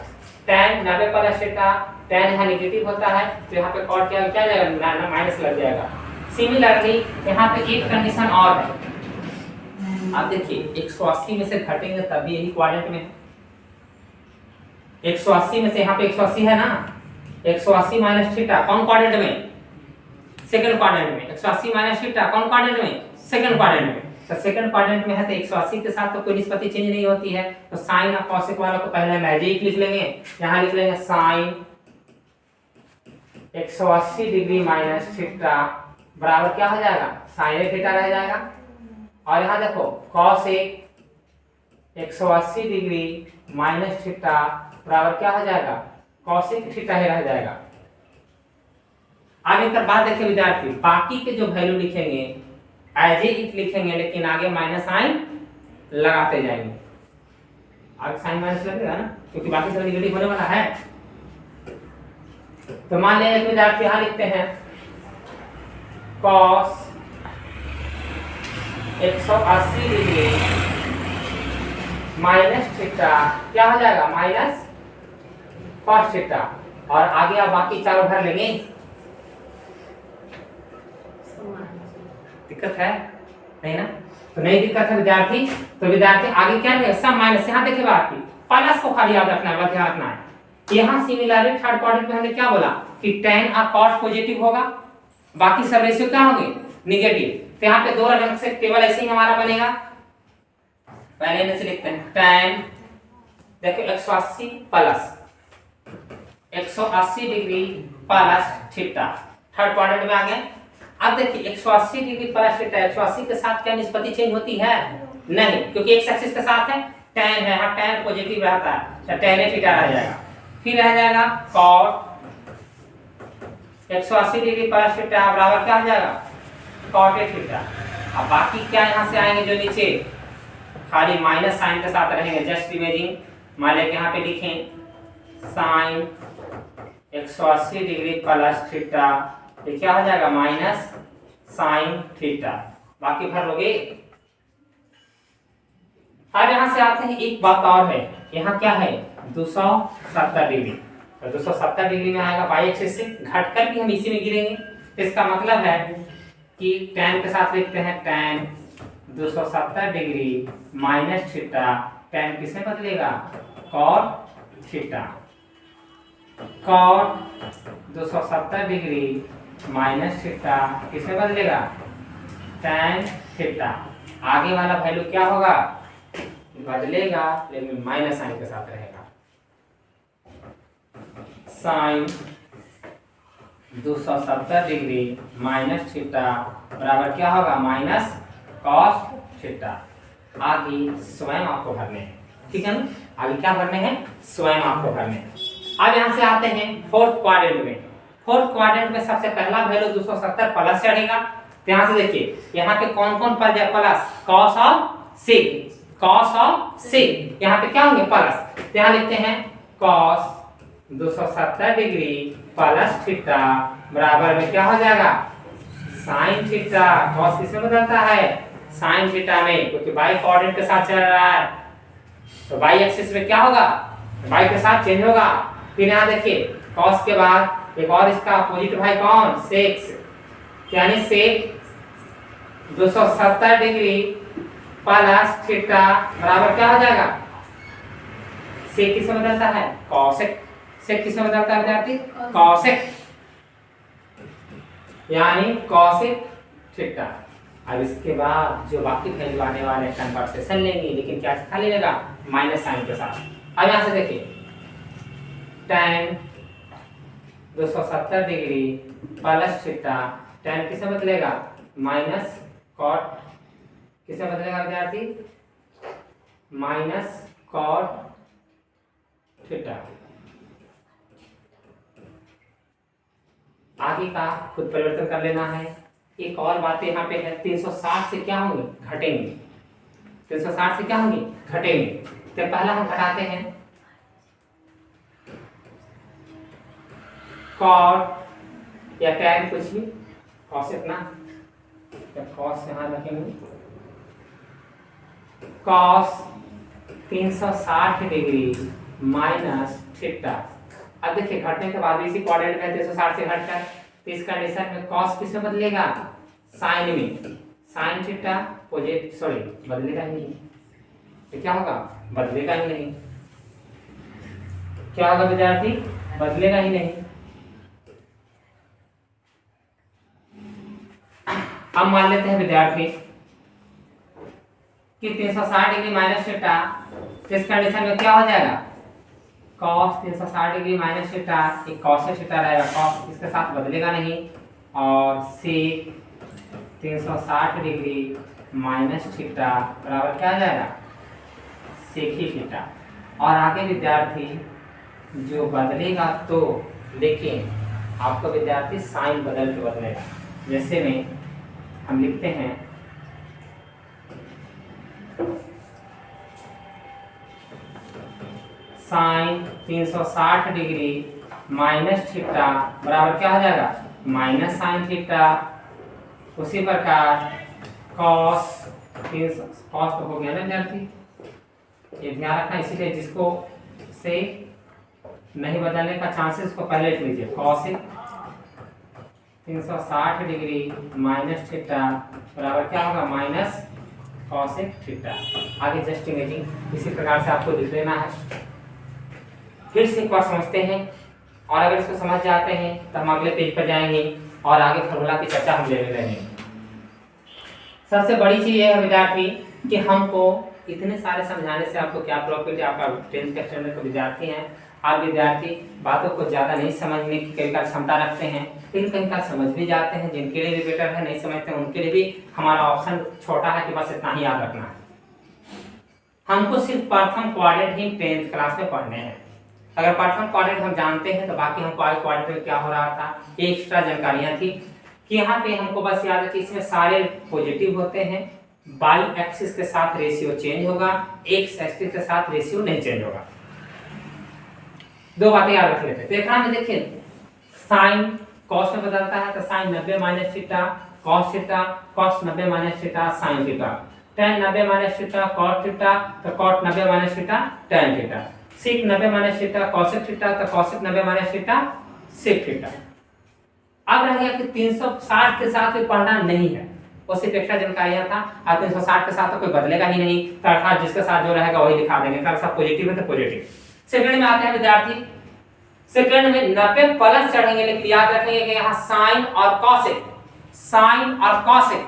tan 90 प्लस थीटा, tan यहाँ निगेटिव होता है, तो यहाँ पे कॉट क्या जाएगा, माइनस लग जाएगा। सिमिलरली यहाँ पे एक कंडीशन और है, आप देखिए 180 में से घटेंगे तभी यही क्वाड्रेंट में, 180 में से यहाँ पे 180 है ना, 180 माइनस थीटा कौन क्वाड्रेंट में, सेकंड क्वाड्रेंट में, 180 माइनस थीटा कौन क्वाड्रेंट में, सेकंड क्वाड्रेंट में। तो सेकंड क्वाड्रेंट में है तो 180 के साथ तो कोई निष्पत्ति चेंज नहीं होती है, तो साइन और कॉसेक वाला को पहले मैजिक लिख लेंगे, यहाँ लिख लेंगे साइन 180 डिग्री माइनस थीटा बराबर क्या हो जाएगा, साइन थीटा रह जाएगा। और यहाँ देखो कॉस 180 डिग्री माइनस थीटा बराबर क्या हो जाएगा, कॉसेक थीटा ही रह जाएगा। आगे कर बात देखिए विद्यार्थी, बाकी के जो वैल्यू लिखेंगे एज इट लिखेंगे, लेकिन आगे माइनस साइन लगाते जाएंगे। आगे साइन माइनस लगेगा ना, क्योंकि बाकी सब निगेटिव होने वाला है। तो मान लेंगे विद्यार्थी यहाँ लिखते हैं cos 180 डिग्री माइनस थीटा क्या हो जाएगा, माइनस cos थीटा। और आगे आप बाकी चारों भर लेंगे। दिक्कत है नहीं ना, तो नहीं दिक्कत है विद्यार्थी। तो विद्यार्थी आगे क्या है, सब माइनस। यहाँ देखिए बाकी प्लस को खाली याद रखना है, ध्यान रखना है। यहाँ सिमिलरली थर्ड क्वाड्रेंट में हमने क्या बोला कि tan और cos पॉजिटिव होगा, बाकी सब रेशियो क्या होंगे, नेगेटिव। तो यहाँ पे दो रंग से केवल ऐसे ही हमारा बनेगा। पहले से लिखते हैं tan देखो 180 plus 180 degree plus theta, third quadrant में आ गए। अब देखिए 180 डिग्री प्लस थीटा, 180 के साथ क्या निष्पत्ति चेंज होती है, नहीं, क्योंकि एक्स एक्सिस के साथ है tan है, हाँ tan पॉजिटिव रहता है, तो tan थीटा रह जाएगा। फिर रह जाएगा cos 180 डिग्री प्लस थीटा बराबर क्या हो जाएगा, cot थीटा। अब बाकी क्या यहाँ से आएंगे, जो नीचे खाली माइनस साइन के साथ रहेंगे, जस्ट इमेजिंग। मान लें यहाँ पे लिखें साइन 180 डिग्री प्लस थीटा, ये क्या हो जाएगा, माइनस साइन थीटा। बाकी भर लोगे। अब यहाँ से आते हैं, एक बात और है, यहाँ क्या है 270 डिग्री, तो 270 डिग्री में आएगा बाई एक्सिस से, घटकर भी हम इसी में गिरेंगे। तो इसका मतलब है कि tan के साथ लिखते हैं tan 270 degree minus theta, tan किसमें बदलेगा, cot theta. cot 270 degree minus theta किसमें बदलेगा, tan थीटा। आगे वाला वैल्यू क्या होगा, बदलेगा लेकिन माइनस साइन के साथ रहेगा। साइन 270 डिग्री माइनस थीटा बराबर क्या होगा, माइनस cos थीटा। आगे स्वयं आपको भरने हैं, ठीक है ना, आगे क्या भरने हैं, स्वयं आपको भरने हैं। अब यहाँ से आते हैं फोर्थ क्वाड्रेंट में। फोर्थ क्वाड्रेंट में सबसे पहला वैल्यू 270 प्लस चढ़ेगा। तो यहाँ से देखिए यहाँ पे कौन कौन पद है, प्लस cos और sec, cos और sec, यहाँ पे क्या होंगे प्लस। तो यहाँ लिखते हैं cos 270 डिग्री प्लस थीटा बराबर में क्या हो जाएगा, साइन थीटा। cos किसमें बदलता है, साइन थीटा में, क्योंकि बाई कोऑर्डिनेट के साथ चल रहा है, तो बाई एक्सिस में क्या होगा, बाई के साथ चेंज होगा। फिर यहाँ देखिए cos के बाद एक और इसका अपोजिट भाई कौन, sec, यानी sec 270 डिग्री प्लस थीटा बराबर क्या हो जाएगा, sec किसमें बदलता है, cosec, sec किसमें बदलता है विद्यार्थी, cosec, यानी cosec थीटा। अब इसके बाद जो बाकी वैल्यू आने वाले कन्वर्सेशन लेंगे, लेकिन क्या खाली लेगा, माइनस साइन के साथ। अब यहाँ से देखिए tan 270 degree plus theta, tan किसमें बदलेगा, माइनस cot किसमें बदलेगा विद्यार्थी, माइनस cot थीटा। आगे का खुद परिवर्तन कर लेना है। एक और बात यहाँ पे है, 360 से क्या होंगे, घटेंगे, 360 से क्या होंगे, घटेंगे। तो पहला हम घटाते हैं cot या tan कुछ भी, cos इतना, cos यहाँ रखेंगे, cos 360 डिग्री माइनस थीटा। अब देखिए घटने के बाद इसी क्वाड्रेंट में 360 से घटकर, तो इस कंडीशन में cos किसमें बदलेगा, साइन में, साइन थीटा पॉजिटिव, सॉरी बदलेगा ही नहीं, तो क्या होगा, बदलेगा ही नहीं, क्या होगा विद्यार्थी, बदलेगा ही नहीं। अब मान लेते हैं विद्यार्थी कि 360 डिग्री माइनस थीटा, इस कंडीशन में क्या हो जाएगा, कॉस 360 डिग्री माइनस थीटा, एक कॉसेक थीटा रहेगा, कॉस इसके साथ बदलेगा नहीं, और सेक 360 डिग्री माइनस थीटा बराबर क्या आ जाएगा, सेक ही थीटा। और आगे विद्यार्थी जो बदलेगा तो देखिए आपका विद्यार्थी साइन बदल के बदलेगा। जैसे में हम लिखते हैं साइन 360 डिग्री माइनस थीटा बराबर क्या हो जाएगा, माइनस साइन थीटा। उसी प्रकार कॉस कॉस तो हो गया ना विद्यार्थी, ये ध्यान रखना, इसीलिए जिसको से नहीं बदलने का चांसेस को पहले लिख लीजिए। कॉसेक 360 डिग्री माइनस थीटा बराबर क्या होगा, माइनस कॉसेक थीटा। आगे जस्ट इमेजिंग इसी प्रकार से आपको लिख लेना है। फिर से एक बार समझते हैं, और अगर इसको समझ जाते हैं तो हम अगले पेज पर जाएंगे और आगे फॉर्मूला की चर्चा हम ले रहेंगे। सबसे बड़ी चीज यह है विद्यार्थी कि हमको इतने सारे समझाने से आपको क्या प्रॉफिट है। आपका 10th के स्टैंडर्ड के विद्यार्थी हैं, आप विद्यार्थी बातों को ज़्यादा नहीं समझने की कई बार क्षमता रखते हैं, लेकिन कई बार समझ भी जाते हैं। जिनके लिए भी बेटर है, नहीं समझते हैं उनके लिए भी हमारा ऑप्शन छोटा है कि बस इतना ही याद रखना है। हमको सिर्फ प्रथम क्वाड्रेंट ही 10th क्लास में पढ़ने हैं। अगर प्रथम क्वाड्रेंट हम जानते हैं तो बाकी हमको आगे क्वाड्रेंट में क्या हो रहा था ये एक्स्ट्रा जानकारियाँ थी कि यहाँ पे हमको बस याद है कि इसमें सारे पॉजिटिव होते हैं, बाई एक्सिस के साथ रेशियो चेंज होगा, एक्स एक्सिस के साथ रेशियो नहीं चेंज होगा। दो बातें याद रख लेते हैं। देखना में देखिए साइन कॉस में बदलता है तो sine 90 minus theta cos theta, cos 90 minus theta sine theta, tan 90 minus theta cot theta तो cot 90 minus theta tan theta, sec 90 minus theta cosec theta तो cosec 90 minus theta sec theta. अब रह गया कि 360 के साथ कोई पढ़ना नहीं है, वो सिर्फ एक्स्ट्रा जानकारियां था। अब 360 के साथ तो कोई बदलेगा ही नहीं, तो अर्थात जिसके साथ जो रहेगा वही दिखा देंगे। अगर सब पॉजिटिव है तो पॉजिटिव। सेकंड में आते हैं विद्यार्थी, सेकंड में 90 प्लस चढ़ेंगे, लेकिन याद रखेंगे कि यहाँ साइन और कॉसेक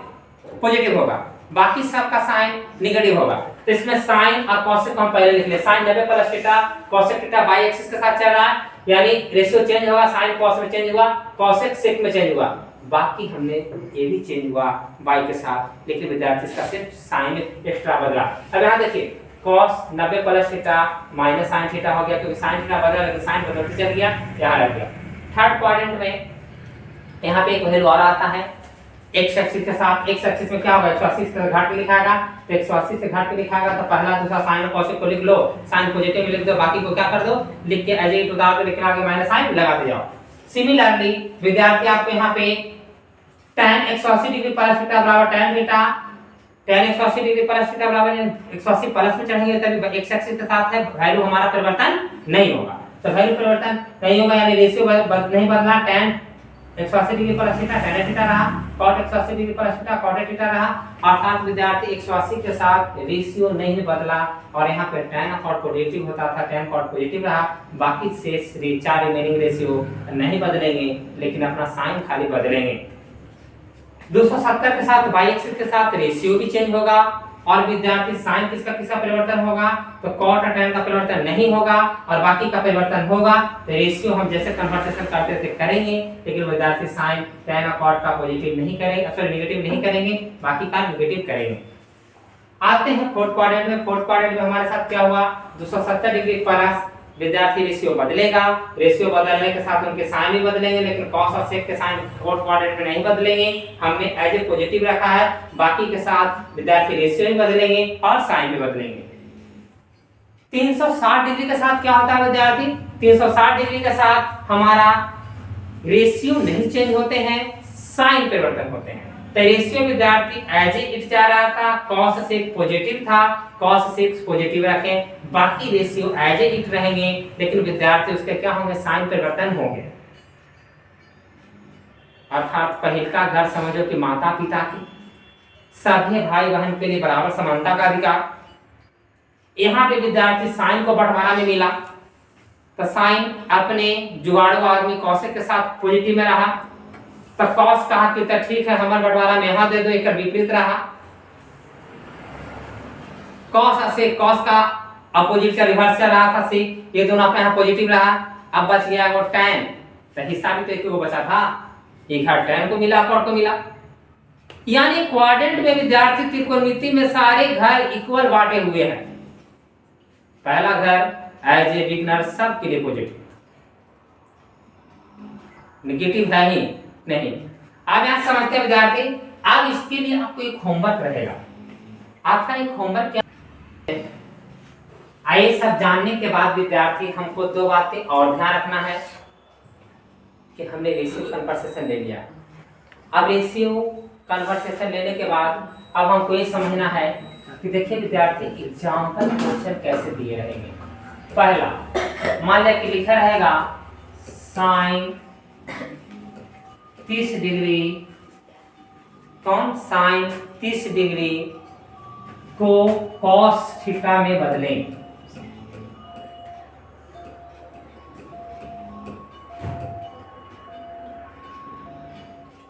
पॉजिटिव होगा, बाकी सबका साइन नेगेटिव होगा। तो इसमें साइन और कॉसेक को हम पहले लिख ले। साइन 90 प्लस theta cosec theta by axis के साथ चल रहा है, यानी रेशियो चेंज होगा, साइन कॉस में चेंज हुआ, कॉसेक सेक में चेंज हुआ, बाकी हमने ये भी चेंज हुआ बाई के साथ, लेकिन विद्यार्थी इसका सिर्फ साइन एक्स्ट्रा बदला। अब यहाँ देखिए cos 90 प्लस थीटा माइनस साइन थीटा हो गया, क्योंकि साइन थीटा बदला लेकिन साइन बदलते चल गया, यहाँ रह गया। थर्ड क्वाड्रेंट में यहाँ पे एक वैल्यू और आता है एक्स एक्सिस के साथ। एक्स एक्सिस में क्या होगा, 180 से घाट के लिखाएगा, तो 180 से घाट के लिखाएगा तो पहला दूसरा साइन और कॉसेक को लिख लो, साइन पॉजिटिव में लिख दो, बाकी को क्या कर दो लिख के एज इट उतार के लिखना, आगे माइनस साइन लगाते जाओ। सिमिलरली विद्यार्थी आपको यहाँ पे tan 180 डिग्री प्लस थीटा बराबर tan theta, tan 180 degree plus theta बराबर 180 प्लस में चढ़ेंगे तभी एक्स एक्सिस के साथ है, वैल्यू हमारा परिवर्तन नहीं होगा। तो वैल्यू परिवर्तन नहीं होगा यानी रेशियो नहीं बदला, tan 180 degree plus theta tan theta रहा, cot 180 degree plus theta cot theta रहा। अर्थात विद्यार्थी 180 के साथ रेशियो नहीं बदला, और यहाँ पे tan और cot पॉजिटिव होता था, tan cot पॉजिटिव रहा, बाकी शेष 4 रिमेनिंग रेशियो नहीं बदलेंगे, लेकिन अपना साइन खाली बदलेंगे। 270 के साथ बाई एक्सिस के साथ रेशियो भी चेंज होगा, और विद्यार्थी साइन किसका परिवर्तन होगा, तो कॉट और tan का परिवर्तन नहीं होगा, और बाकी का परिवर्तन होगा। तो रेशियो हम जैसे कन्वर्सेशन करते थे करेंगे, लेकिन विद्यार्थी साइन tan और कॉट का पॉजिटिव नहीं करेंगे, सॉरी नेगेटिव नहीं करेंगे, बाकी का नेगेटिव करेंगे। आते हैं फोर्थ क्वाड्रेंट में। फोर्थ क्वाड्रेंट में हमारे साथ क्या हुआ, 270 डिग्री प्लस, विद्यार्थी रेशियो बदलेगा, रेशियो बदलने के साथ उनके साइन भी बदलेंगे, लेकिन कॉस और सेक के साइन फोर्थ क्वाड्रेंट में नहीं बदलेंगे, हमने एज ए पॉजिटिव रखा है। बाकी के साथ विद्यार्थी रेशियो भी बदलेंगे और साइन भी बदलेंगे। 360 डिग्री के साथ क्या होता है विद्यार्थी, 360 डिग्री के साथ हमारा रेशियो नहीं चेंज होते हैं, साइन परिवर्तन होते हैं। तो रेशियो विद्यार्थी एज इट जा रहा था, cos सेक पॉजिटिव था, cos सेक पॉजिटिव रखें, बाकी रेशियो एज इट रहेंगे, लेकिन विद्यार्थी उसके क्या होंगे, साइन परिवर्तन होंगे। अर्थात पहल का घर समझो कि माता पिता की सभी भाई बहन के लिए बराबर समानता का अधिकार। यहाँ पे विद्यार्थी साइन को बंटवारा में मिला, तो साइन अपने जुगाड़ू आदमी कॉसेक के साथ पॉजिटिव में रहा, तो कॉस कहा कि तो ठीक है हमारे बंटवारा में यहाँ दे दो, एक विपरीत रहा। कॉस से कॉस का अपोजिट से रिवर्स चल रहा था सी, ये दोनों अपने यहाँ पॉजिटिव रहा, अब बच गया वो tan, तो हिस्सा भी तो एक को बचा था, एक घर tan को मिला, कॉट को मिला। यानी क्वाड्रेंट में विद्यार्थी त्रिकोणमिति में सारे घर इक्वल बांटे हुए हैं। पहला घर एज ए बिगनर सब के लिए पॉजिटिव, नेगेटिव है ही नहीं। अब यहां समझते हैं विद्यार्थी, अब इसके लिए आपको एक होमवर्क रहेगा। आपका एक होमवर्क क्या है? आइए सब जानने के बाद विद्यार्थी हमको दो बातें और ध्यान रखना है कि हमने रेशियो कन्वर्सेशन ले लिया। अब रेशियो कन्वर्सेशन लेने के बाद अब हमको ये समझना है कि देखिए विद्यार्थी एग्जाम्पल क्वेश्चन कैसे दिए रहेंगे। पहला मान लिया कि लिखा रहेगा साइन 30 डिग्री, कौन साइन 30 डिग्री को कॉस थीटा में बदलें।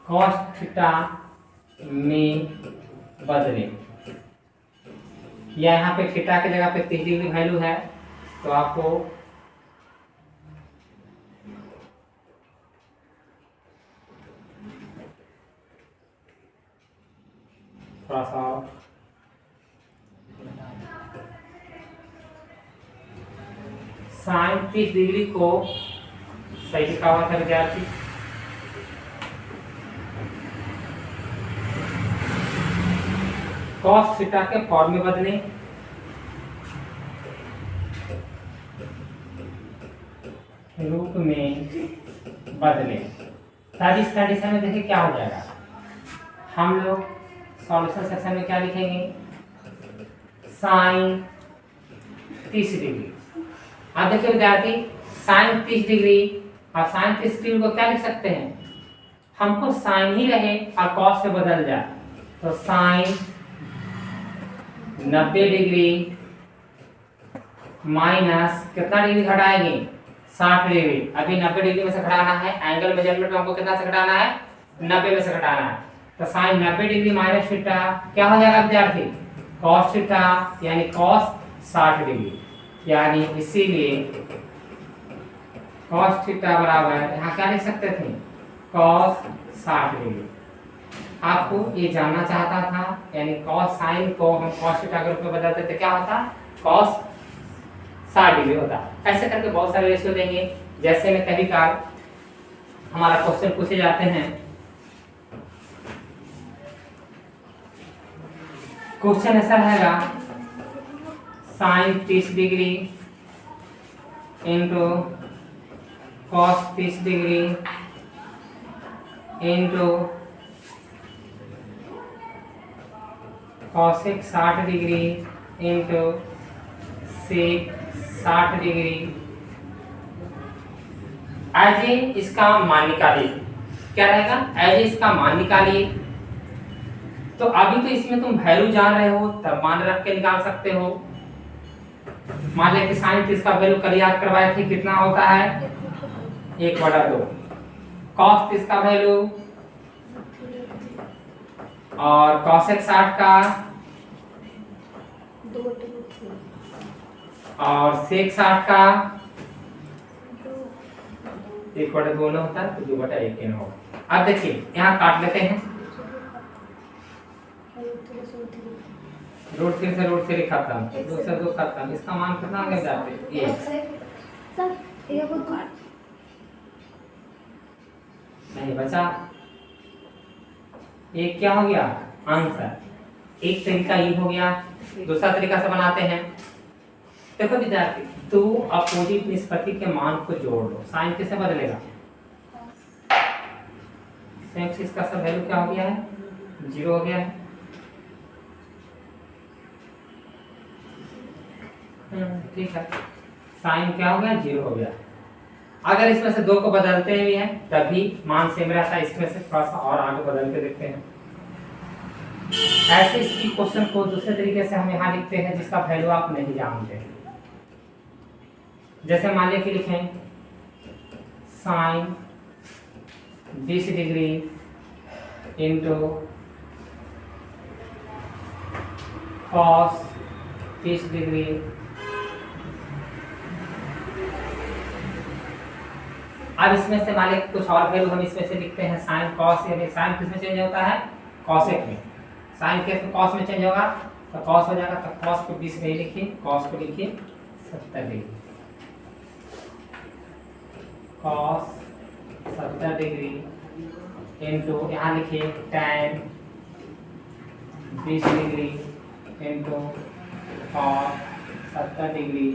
कॉस थीटा में बदलें, या यहाँ पे थीटा की जगह पे 30 डिग्री वैल्यू है, तो आपको थोड़ा सा साइन 30 डिग्री को सही लिखा हुआ था विद्यार्थी, कॉस थीटा के फॉर्म में बदले, रूप में बदले। तब इस कंडीशन में देखिए क्या हो जाएगा। हम लोग सॉल्यूशन सेक्शन में क्या लिखेंगे, साइन 30 डिग्री। अब देखिए विद्यार्थी साइन 30 डिग्री, अब साइन 30 डिग्री को क्या लिख सकते हैं, हमको साइन ही रहे और कॉस से बदल जाए, तो साइन 90 डिग्री माइनस कितना डिग्री घटाएंगे, 60 डिग्री। अभी 90 डिग्री में से घटाना है, एंगल मेजरमेंट में हमको कितना से घटाना है, 90 में से घटाना है, तो साइन 90 डिग्री माइनस थीटा क्या हो जाएगा विद्यार्थी, कॉस थीटा, यानी कॉस 60 डिग्री। यानी इसीलिए कॉस थीटा बराबर यहाँ क्या लिख सकते थे, कॉस 60 डिग्री। आपको ये जानना चाहता था, यानी कॉस साइन को हम कॉस थीटा के रूप में बदलते थे, क्या होता, कॉस 60 डिग्री होता। ऐसे करके बहुत सारे रेशियो देंगे। जैसे में कभी काल हमारा क्वेश्चन पूछे जाते हैं, क्वेश्चन ऐसा रहेगा sine 30 degree into cos 30 degree into cosec 60 degree into sec 60 degree. As a इसका मान निकालिए, क्या रहेगा, एज ए इसका मान निकालिए। तो अभी तो इसमें तुम वैल्यू जान रहे हो, तब मान रख के निकाल सकते हो। मान लिया कि साइन 30 का वैल्यू कल याद करवाए थे, कितना होता है, 1/2। कॉस 30 का वैल्यू और कॉसेक 60 का और सेक 60 का 1/2 ना होता है, तो 2/1 ना होगा। अब देखिए यहाँ काट लेते हैं, रूट 3 से रूट 3 खत्म, 2 से 2 खत्म, इसका मान कितना हो जाते हैं, 1 नहीं बचा, एक क्या हो गया, आंसर। एक तरीका ये हो गया, दूसरा तरीका से बनाते हैं। देखो विद्यार्थी, दो अपोजिट निष्पत्ति के मान को जोड़ लो, साइन किससे बदलेगा, सेक इसका सब वैल्यू क्या हो गया है, 0 हो गया है। ठीक है, साइन क्या हो गया, 0 हो गया। अगर इसमें से 2 को बदलते भी हैं तभी मान सेम रहता है, इसमें से थोड़ा सा और आगे बदल के देखते हैं। ऐसे इसी क्वेश्चन को दूसरे तरीके से हम यहाँ लिखते हैं जिसका वैल्यू आप नहीं जानते। जैसे मान लिया कि लिखें sine 20 degree into cos 30 degree अब इसमें से मान लें कुछ और वैल्यू हम इसमें से लिखते हैं साइन कॉस, यानी साइन किस में चेंज होता है, कॉसेक में। साइन के कॉस में चेंज होगा तो कॉस हो जाएगा, तो कॉस को 20 नहीं लिखिए, कॉस को लिखिए 70 डिग्री, कॉस 70 डिग्री इनटू यहाँ लिखिए tan 20 degree into cos 70 degree.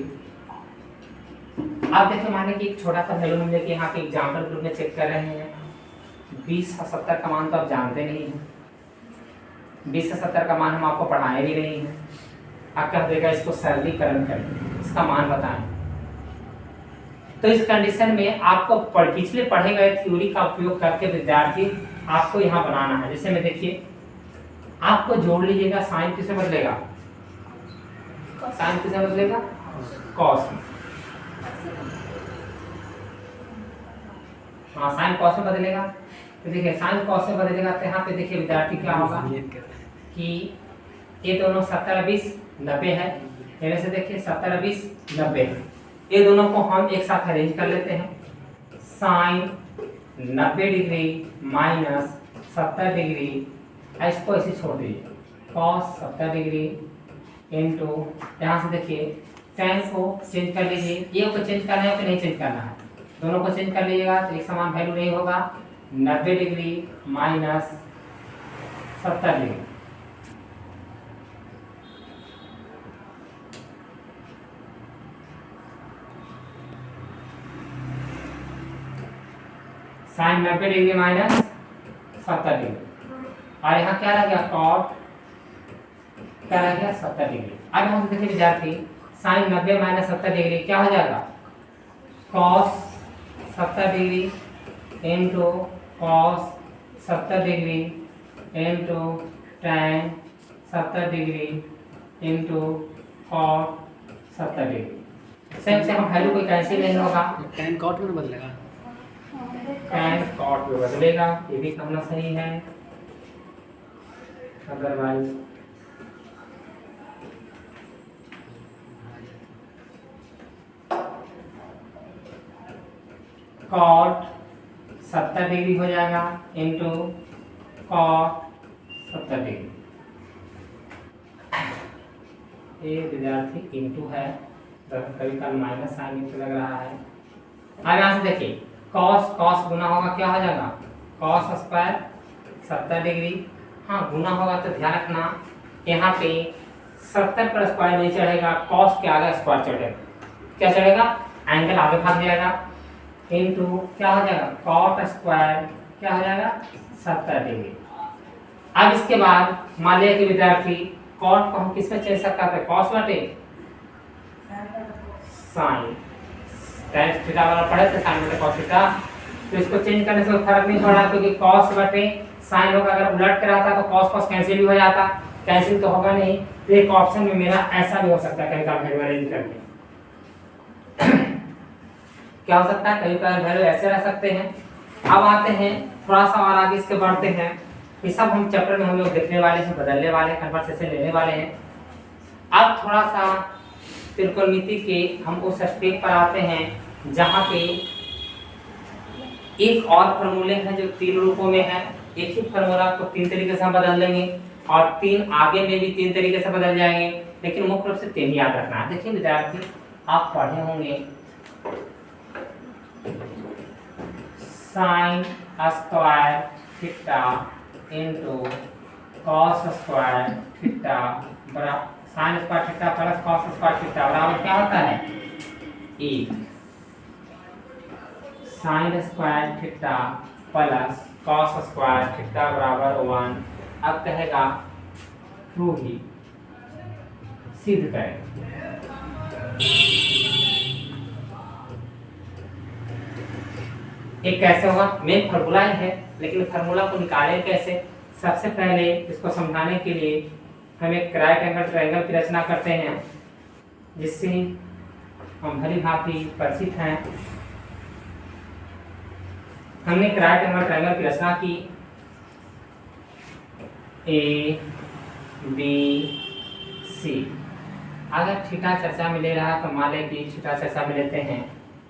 आप देखिए मान लीजिए एक छोटा सा वैल्यू हम लेके यहाँ के एग्जाम्पल ग्रुप में चेक कर रहे हैं। 20 और 70 का मान तो आप जानते नहीं हैं, 20 से 70 का मान हम आपको पढ़ाए भी नहीं हैं। आप क्या देगा, इसको सरलीकरण करें, इसका मान बताएं। तो इस कंडीशन में आपको पिछले पढ़े गए थ्योरी का उपयोग करके विद्यार्थी आपको यहाँ बनाना है। जैसे में देखिए आपको जोड़ लीजिएगा, साइन किसमें बदलेगा, साइन किसमें बदलेगा, कॉस में। हाँ साइन कॉस में बदलेगा, तो देखिए साइन कॉस में बदलेगा तो यहाँ पे देखिए विद्यार्थी क्या होगा कि ये दोनों 70 20 90 है, मेरे से देखिए 70 20 90 है। ये दोनों को हम एक साथ अरेंज कर लेते हैं। साइन 90 डिग्री माइनस 70 डिग्री, इसको ऐसे छोड़ दीजिए, कॉस 70 डिग्री इनटू यहाँ से देखिए tan को चेंज कर लीजिए, ये को चेंज करना है कि नहीं चेंज करना है, दोनों को चेंज कर लीजिएगा तो एक समान वैल्यू नहीं होगा। 90 degree minus 70 degree, sine 90 degree minus 70 degree, और यहाँ क्या रह गया, कॉट क्या रह गया 70 डिग्री। अब हम देखिए विद्यार्थी साइन 90 माइनस 70 डिग्री क्या हो जाएगा, cos 70 degree into cos 70 degree into tan 70 degree into cot 70 degree. Same से हम वैल्यू कोई कैंसिल नहीं होगा, tan cot में बदलेगा, tan cot में बदलेगा, ये भी कहना सही है। अदरवाइज कॉट 70 डिग्री हो जाएगा इनटू कॉट 70 डिग्री। ये विद्यार्थी इनटू है तो कभी कभी माइनस साइन इनटू लग रहा है। अब यहाँ से देखिए कॉस कॉस गुना होगा क्या हो जाएगा, कॉस स्क्वायर 70 डिग्री। हाँ गुना होगा तो ध्यान रखना यहाँ पे 70 पर स्क्वायर नहीं चढ़ेगा, कॉस के आगे स्क्वायर चढ़ेगा, क्या चढ़ेगा, एंगल आगे भाग जाएगा इनटू क्या हो जाएगा, कॉट स्क्वायर क्या हो जाएगा 70 डिग्री। अब इसके बाद मान लिया कि विद्यार्थी कॉट को हम किस में चेंज करते हैं, कॉस बटे साइन, tan थीटा वाला पढ़े थे साइन बटे कॉस थीटा, तो इसको चेंज करने से कोई फर्क नहीं पड़ा क्योंकि कॉस बटे साइन होगा, अगर उलट के रहता तो कॉस कॉस कैंसिल भी हो जाता, कैंसिल तो होगा नहीं। तो एक ऑप्शन में मेरा ऐसा भी हो सकता है, कभी कभी वैल्यू अरेंज करके क्या हो सकता है, कभी कभी वैल्यू ऐसे रह सकते हैं। अब आते हैं थोड़ा सा और आगे इसके बढ़ते हैं, ये सब हम चैप्टर में हम लोग देखने वाले हैं, बदलने वाले हैं, कन्वर्सेशन लेने वाले हैं। अब थोड़ा सा त्रिकोणमिति के हम उस स्टेप पर आते हैं जहाँ पे एक और फॉर्मूले हैं जो 3 रूपों में है। एक ही फॉर्मूला को 3 तरीके से हम बदल देंगे और 3 आगे में भी 3 तरीके से बदल जाएंगे, लेकिन मुख्य रूप से 3 याद रखना है। देखिए विद्यार्थी आप पढ़े होंगे sine square theta into cos square theta बराबर sine square theta plus cos square theta बराबर क्या होता है, 1। Sine square theta plus cos square theta बराबर 1। अब कहेगा ट्रू ही, सिद्ध करें। एक कैसे होगा, मेन फार्मूला है, लेकिन फार्मूला को निकालें कैसे। सबसे पहले इसको समझाने के लिए हम एक राइट एंगल ट्रायंगल की रचना करते हैं, जिससे हम भली भांति परिचित हैं। हमने एक राइट एंगल ट्रायंगल की रचना की, ए बी सी। अगर थीटा चर्चा में ले रहा है तो मान लें कि थीटा चर्चा में लेते हैं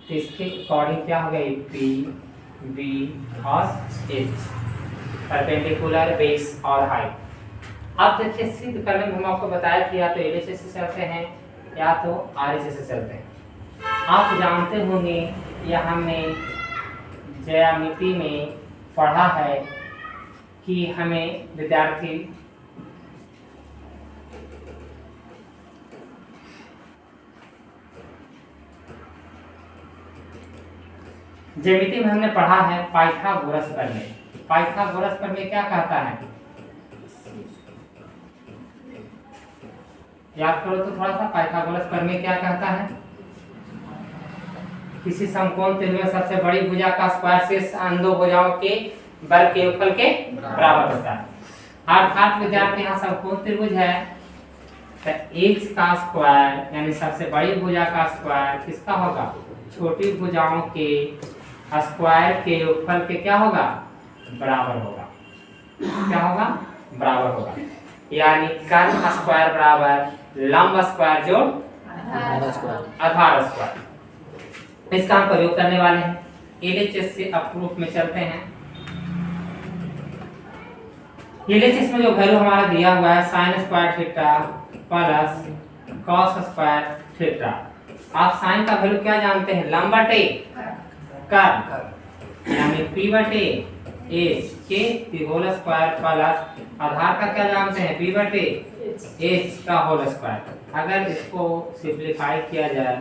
तो इसके अकॉर्डिंग क्या हो गया, पी बी और एच परपेंडिकुलर बेस और हाइट। अब देखिए सिद्ध करने में हम आपको बताया कि या तो एलएचएस से चलते हैं या तो आरएचएस से चलते हैं। आप जानते होंगे या हमने ज्यामिति में पढ़ा है कि हमें विद्यार्थी ज्यामिति में हमने पढ़ा है पाइथागोरस प्रमेय। पाइथागोरस प्रमेय क्या कहता है, याद करो तो थोड़ा सा। पाइथागोरस प्रमेय क्या कहता है, किसी समकोण त्रिभुज में सबसे बड़ी भुजा का स्क्वायर शेष अन्य दो भुजाओं के वर्ग के योगफल के बराबर होता है। अर्थात विद्यार्थी यहाँ समकोण त्रिभुज है तो h का स्क्वायर यानी सबसे बड़ी भुजा का स्क्वायर किसका होगा, छोटी भुजाओं के स्क्वायर के योगफल के क्या होगा, बराबर होगा। क्या होगा, बराबर होगा। यानी कर्ण स्क्वायर बराबर लंब स्क्वायर जोड़ आधार स्क्वायर। इसका हम प्रयोग करने वाले हैं। एलएचएस से अब प्रूफ में चलते हैं। एलएचएस में जो वैल्यू हमारा दिया हुआ है sign square theta plus cos square theta. आप साइन का वैल्यू क्या जानते हैं, लंब बटे कर्ण यानी p बटे h के होल स्क्वायर प्लस आधार का क्या जानते हैं, b बटे h का होल स्क्वायर। अगर इसको सिंपलीफाई किया जाए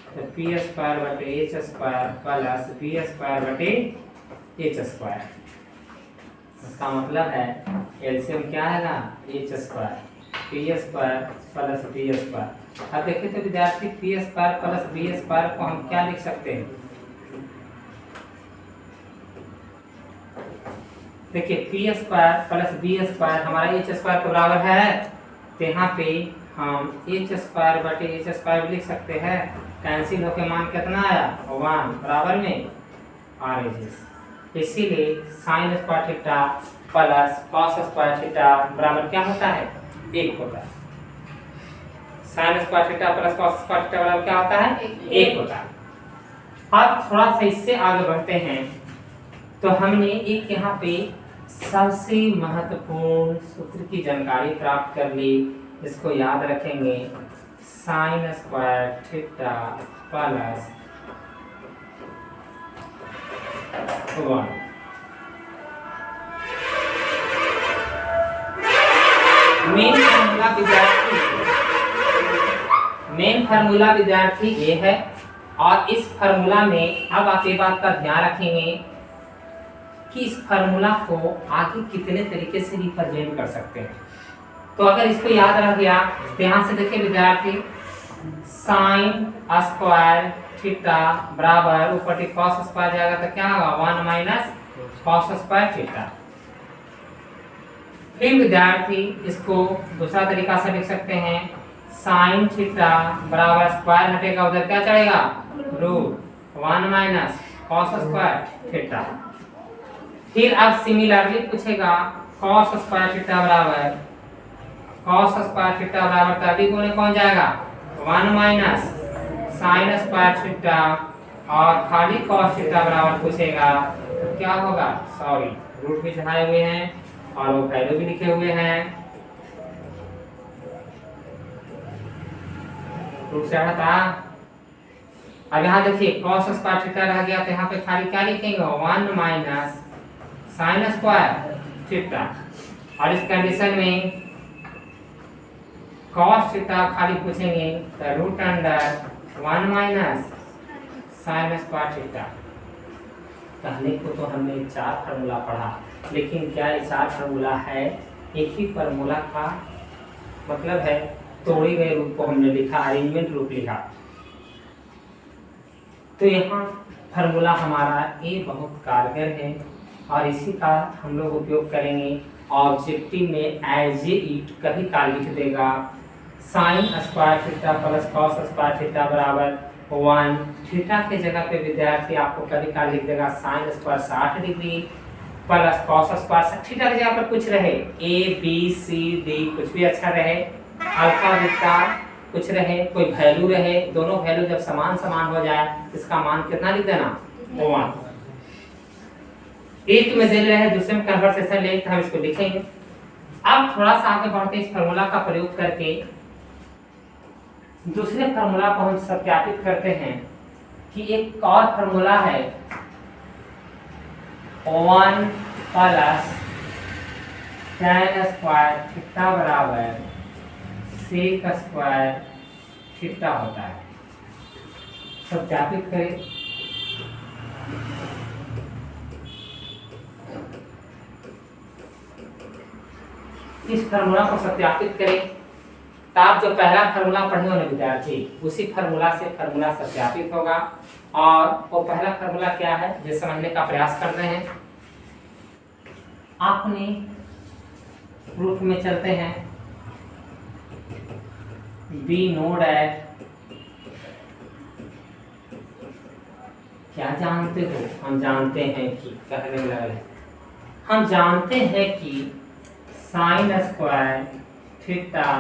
तो p स्क्वायर बटे h square plus b square बटे h स्क्वायर। इसका मतलब है एलसीएम क्या है ना, h square p square plus b square. अब देखिए तो विद्यार्थी p square plus b square को हम क्या लिख सकते हैं, देखिए p square plus b square हमारा h स्क्वायर के बराबर है, तो यहाँ पे हम h स्क्वायर बटे h स्क्वायर लिख सकते हैं। कैंसिल होकर मान कितना आया, 1 बराबर में आरएचएस। इसीलिए sign square theta plus cos square theta बराबर क्या होता है, 1 होता है। Sign square theta plus cos square theta बराबर क्या होता है, 1 होता है। अब थोड़ा सा इससे आगे बढ़ते हैं तो हमने एक यहाँ पे सबसे महत्वपूर्ण सूत्र की जानकारी प्राप्त कर ली। इसको याद रखेंगे, sign square theta plus 1। Main formula विद्यार्थी ये है। और इस फार्मूला में अब आप ये बात का ध्यान रखेंगे कि इस फार्मूला को आगे कितने तरीके से रिप्रेजेंट कर सकते हैं। तो अगर इसको याद रह गया तो यहाँ से देखिए विद्यार्थी, साइन स्क्वायर थीटा बराबर ऊपर कॉस स्क्वायर जाएगा तो क्या होगा, 1 माइनस कॉस स्क्वायर थीटा। फिर विद्यार्थी इसको दूसरा तरीका से लिख सकते हैं, साइन थीटा बराबर स्क्वायर हटेगा उधर क्या चढ़ेगा, root 1 minus cos square theta. फिर अब सिमिलरली पूछेगा कॉस स्क्वायर थीटा बराबर तभी कोने कौन जाएगा, 1 माइनस साइन स्क्वायर थीटा और खाली कॉस थीटा बराबर पूछेगा तो क्या होगा, सॉरी रूट भी चढ़ाए हुए हैं और वो वैल्यू भी लिखे हुए हैं, रूट से हटा। अब यहाँ देखिए कॉस स्क्वायर थीटा रह गया तो यहाँ पे खाली क्या लिखेंगे, 1 माइनस साइन स्क्वायर थीटा। और इस कंडीशन में कॉस थीटा खाली पूछेंगे तो root under 1 minus sine square theta. पहले को तो हमने 4 फार्मूला पढ़ा, लेकिन क्या ये 4 फार्मूला है, एक ही फार्मूला का मतलब है तोड़े गए रूप को हमने लिखा, अरेंजमेंट रूप लिखा। तो यहाँ फार्मूला हमारा ये बहुत कारगर है और इसी का हम लोग उपयोग करेंगे। ऑब्जेक्टिव में एज इट कभी का लिख देगा, sign square theta plus cos square theta बराबर 1। थीटा के जगह पे विद्यार्थी आपको कभी का लिख देगा sine square 60 degree plus cos square. Theta की जगह पर कुछ रहे, ए बी सी डी कुछ भी अच्छा रहे, अल्फा बीटा कुछ रहे, कोई वैल्यू रहे, दोनों वैल्यू जब समान समान हो जाए इसका मान कितना लिख देना 1। एक में दे रहे हैं दूसरे में कन्वर्सेशन ले, हम इसको लिखेंगे। अब थोड़ा सा आगे बढ़ते इस फार्मूला का प्रयोग करके दूसरे फार्मूला को हम सत्यापित करते हैं कि एक और फार्मूला है 1 प्लस tan स्क्वायर थीटा बराबर sec स्क्वायर थीटा होता है। सत्यापित करें। इस फार्मूला को सत्यापित करें। तो आप जो पहला फार्मूला पढ़े होंगे विद्यार्थी, उसी फार्मूला से फार्मूला सत्यापित होगा। और वो पहला फार्मूला क्या है ये समझने का प्रयास कर रहे हैं। आपने प्रूफ में चलते हैं। बी नोड एट, क्या जानते हो? हम जानते हैं कि कहने में लगा है, हम जानते हैं कि sign square theta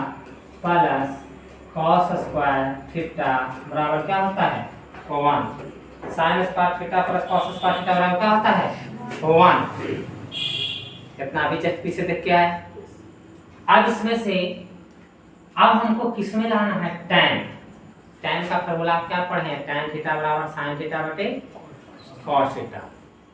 plus cos square theta बराबर क्या होता है 1। Sine square theta plus cos square theta बराबर क्या होता है 1। कितना अभी जस्ट पीछे देख के आए। अब इसमें से अब हमको किस में लाना है tan। tan का फार्मूला आप क्या पढ़े हैं? tan थीटा बराबर sin थीटा बटे cos थीटा।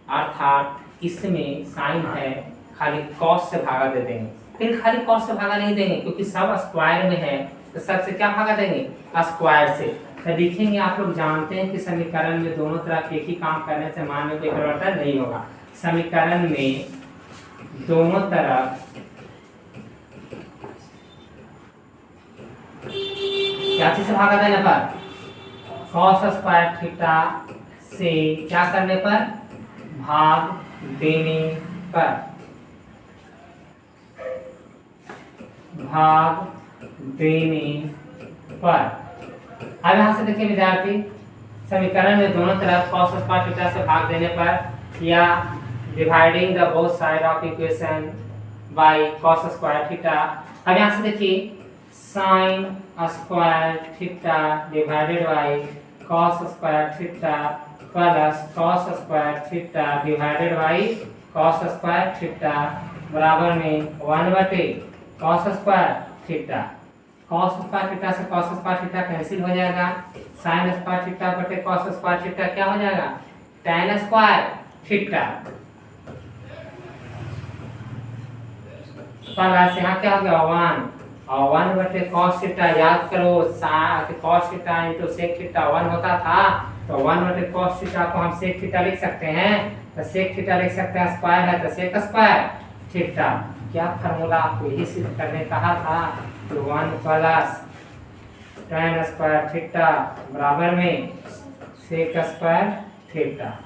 अर्थात इसमें sin है, खाली cos से भागा दे देंगे। फिर खाली cos से भागा नहीं देंगे क्योंकि सब स्क्वायर में है, तो सब से क्या भागा देंगे? स्क्वायर से। तो लिखेंगे, आप लोग जानते हैं कि समीकरण में दोनों तरफ एक ही काम करने से मान में कोई परिवर्तन नहीं होगा। समीकरण में दोनों तरफ क्या चीज से भागा देने पर? cos स्क्वायर थीटा से क्या करने पर? भाग देने पर। भाग देने पर। अब यहां से देखिए विद्यार्थी, समीकरण में दोनों तरफ cos स्क्वायर थीटा से भाग देने पर या dividing the both side of equation by cos square theta. अब यहां से देखिए sin square theta divided by cos square theta plus cos square theta divided by cos square theta बराबर में 1 बटे cos square theta. cos square theta से cos square theta cancel हो जाएगा। sin स्क्वायर थीटा बटे cos स्क्वायर थीटा क्या हो जाएगा? tan स्क्वायर थीटा प्लस यहाँ क्या हो गया 1 और 1 बटे cos थीटा। याद करो cos theta into sec theta 1 होता था, तो 1 बटे cos थीटा को हम sec थीटा लिख सकते हैं। तो sec थीटा लिख सकते हैं, स्क्वायर है तो sec स्क्वायर थीटा। क्या फार्मूला आपको यही सिद्ध करने कहा था कि 1 प्लस tan स्क्वायर थीटा बराबर में sec स्क्वायर थीटा।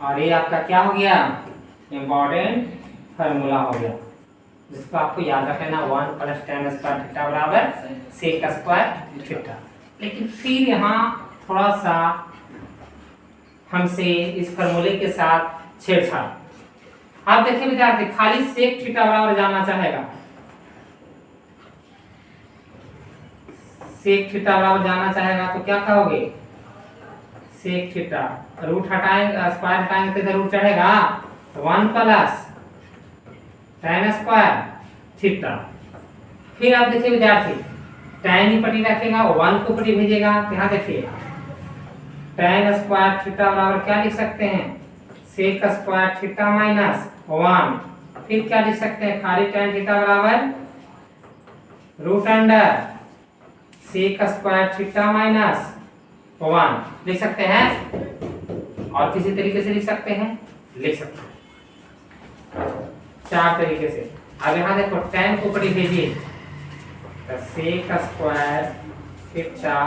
और ये आपका क्या हो गया? इम्पोर्टेंट फार्मूला हो गया, जिसको आपको याद रखना 1 प्लस tan स्क्वायर थीटा बराबर sec स्क्वायर थीटा। लेकिन फिर यहाँ थोड़ा सा हमसे इस फार्मूले के साथ छेड़छाड़। आप देखिए विद्यार्थी, खाली sec थीटा बराबर जानना चाहेगा, sec थीटा बराबर जानना चाहेगा तो क्या कहोगे? sec थीटा रूट हटाएंगे, स्क्वायर हटाएंगे तो रूट चढ़ेगा 1 प्लस tan स्क्वायर थीटा। फिर आप देखिए विद्यार्थी, tan ही पट्टी रखेगा, 1 को पट्टी भेजेगा। तो यहाँ देखिए tan स्क्वायर थीटा बराबर क्या लिख सकते हैं? sec square theta minus 1। फिर क्या लिख सकते हैं? खाली tan थीटा बराबर root under sec square theta minus 1 लिख सकते हैं। और किसी तरीके से लिख सकते हैं? लिख सकते हैं 4 तरीके से। अब यहाँ देखो tan को ऊपर भेजिए, तो sec स्क्वायर थीटा,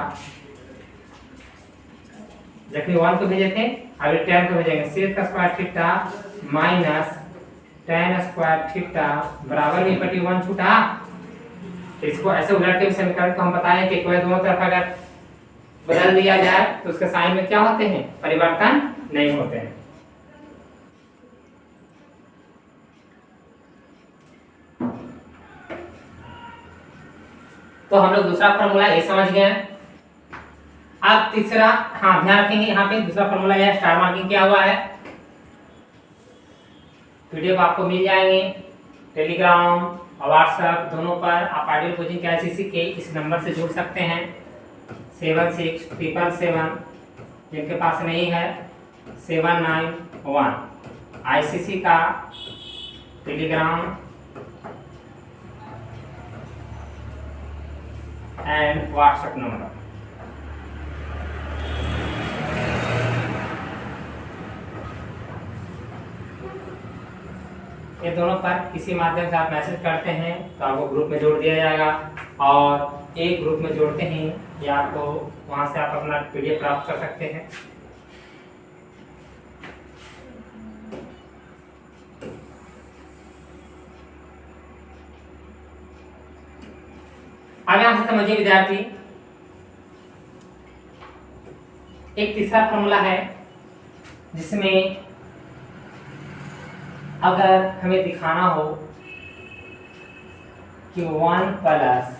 जबकि 1 को भेजे थे, अभी tan को भेजेंगे sec square theta minus tan square theta बराबर में पट्टी 1 छूटा। तो इसको ऐसे उलट के समीकरण को हम बताएं कि कोई दोनों तरफ अगर बदल दिया जाए तो उसके साइन में क्या होते हैं? परिवर्तन नहीं होते हैं। तो हम लोग दूसरा फॉर्मूला ये समझ गए हैं। अब तीसरा, हाँ ध्यान रखेंगे यहाँ पे दूसरा फॉर्मूला यह स्टार मार्किंग किया हुआ है। पीडीएफ आपको मिल जाएंगे टेलीग्राम और व्हाट्सएप दोनों पर। आप आइडियल कोचिंग KICC के इस नंबर से जुड़ सकते हैं 7677, जिनके पास नहीं है 791। ICC का टेलीग्राम एंड व्हाट्सएप नंबर। ये दोनों पर किसी माध्यम से आप मैसेज करते हैं तो आपको ग्रुप में जोड़ दिया जाएगा, और एक ग्रुप में जोड़ते हैं या आपको वहां से आप अपना PDF प्राप्त कर सकते हैं। अब यहां से समझिए विद्यार्थी, एक तीसरा फॉर्मूला है जिसमें अगर हमें दिखाना हो कि 1 प्लस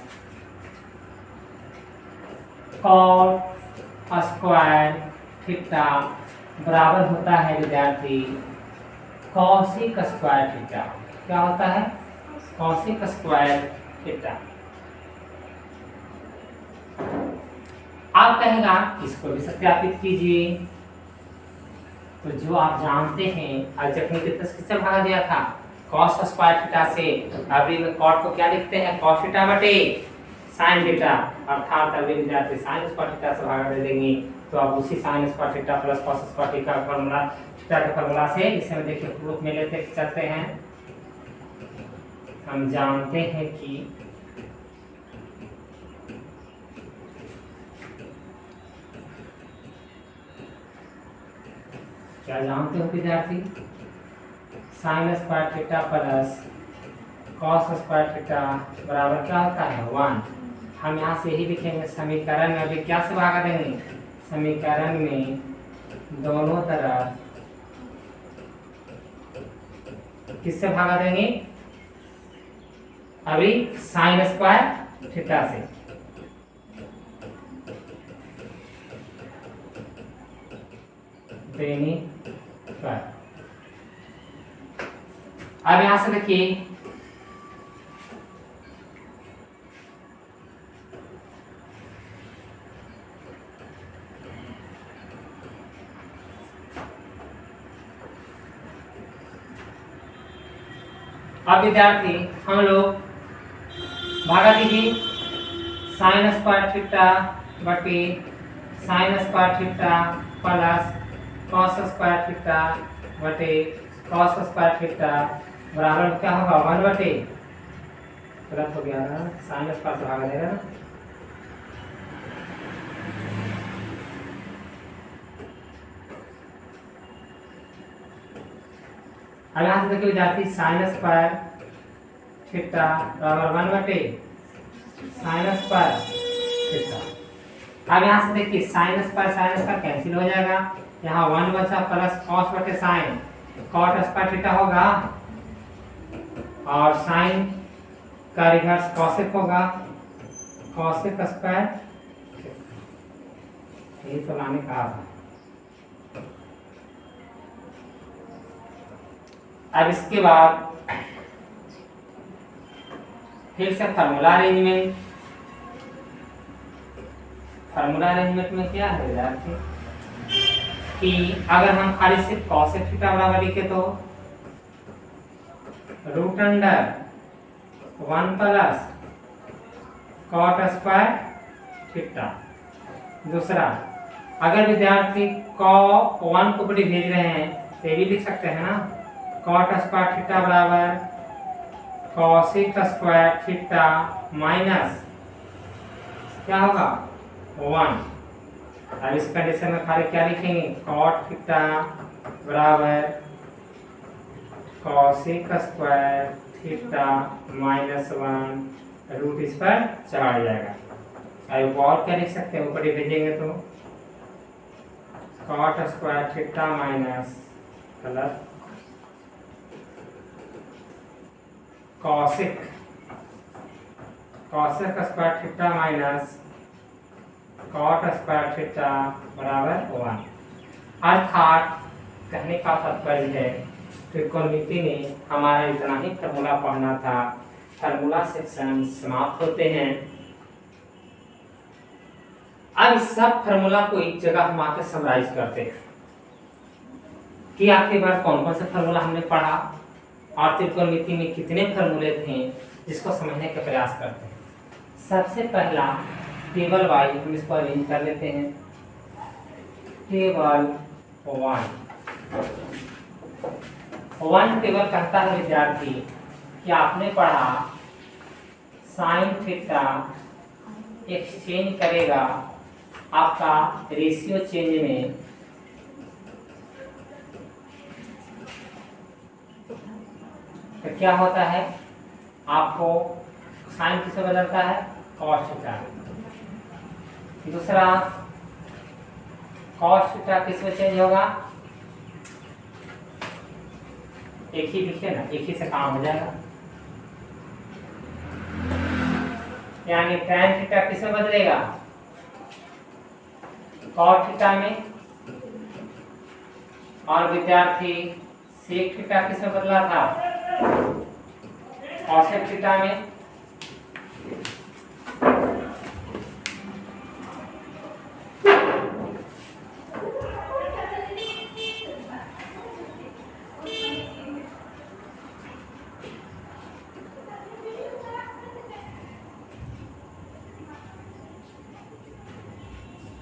कॉट स्क्वायर थीटा बराबर होता है विद्यार्थी कॉसिक स्क्वायर थीटा। क्या होता है? Cosec square theta. आप कहेगा इसको भी सत्यापित कीजिए। तो जो आप जानते हैं अलजेब्रा के किससे भागा दिया था? cos स्क्वायर थीटा से। अभी में cot को क्या लिखते हैं? cos थीटा बटे sin थीटा, अर्थात अभी विद्यार्थी sin स्क्वायर थीटा से भागा दे देंगे। तो अब उसी sin square theta plus cos square theta का फॉर्मूला, थीटा के फॉर्मूला से इसे में देखिए प्रूफ में लेते चलते हैं। हम जानते हैं कि क्या जानते हो विद्यार्थी? Sign square theta plus cos square theta बराबर क्या होता है? 1। हम यहाँ से यही लिखेंगे समीकरण में। अभी क्या से भागा देंगे? समीकरण में दोनों तरफ किससे भागा देंगे? अभी साइन स्क्वायर थीटा से। अब यहां से देखिए अब विद्यार्थी हम लोग भागा दीजिए साइन स्क्वायर थीटा बटे sign square theta plus cos square theta बटे कॉस स्क्वायर थीटा बराबर क्या होगा? 1 बटे, गलत हो गया ना, साइन स्क्वायर से भागा देगा ना। अब यहाँ से देखिए विद्यार्थी साइन स्क्वायर थीटा बराबर 1 बटे साइन स्क्वायर थीटा। अब यहाँ से देखिए साइन स्क्वायर कैंसिल हो जाएगा, यहाँ 1 बचा प्लस कॉस बटे साइन, कॉट स्क्वायर थीटा होगा और साइन का रिवर्स कॉसेक होगा, कॉसेक स्क्वायर। यही तो लाने कहा था। अब इसके बाद फिर से फार्मूला अरेंजमेंट। फार्मूला अरेंजमेंट में क्या है विद्यार्थी कि अगर हम खाली सिर्फ कॉसेक थीटा बराबर लिखे तो root under 1 plus cot square theta. दूसरा, अगर विद्यार्थी cos 1 को बड़ी भेज रहे हैं तो ये भी लिख सकते हैं ना, कॉट स्क्वायर थीटा बराबर कॉसिक स्क्वायर थीटा माइनस क्या होगा? 1। अब इस कंडीशन में खाली क्या लिखेंगे? कॉट थीटा बराबर cosec square theta minus 1, root इस पर चढ़ा जाएगा। अब और क्या लिख सकते हैं? ऊपर ही भेजेंगे तो cot square theta minus plus cosec square theta minus cot square theta बराबर 1। अर्थात कहने का तात्पर्य है त्रिकोणमिति में हमारा इतना ही फार्मूला पढ़ना था। फार्मूला सेक्शन समाप्त होते हैं। अब इस सब फार्मूला को एक जगह हम आकर समराइज करते हैं कि आखिर बार कौन कौन से फार्मूला हमने पढ़ा और त्रिकोणमिति में कितने फार्मूले थे, जिसको समझने का प्रयास करते हैं। सबसे पहला टेबल वाइज हम इसको अरेंज कर लेते हैं। टेबल 1 टेबल कहता है विद्यार्थी कि आपने पढ़ा साइन थीटा एक्सचेंज करेगा आपका रेशियो चेंज में तो क्या होता है, आपको साइन किससे बदलता है, कॉस थीटा। दूसरा कॉस थीटा किसमें चेंज होगा, एक ही लिखे ना, एक ही से काम हो जाएगा। यानी tan थीटा किसमें बदलेगा, कॉस थीटा में। और विद्यार्थी सेक थीटा किसमें बदला था, कॉसेक थीटा में।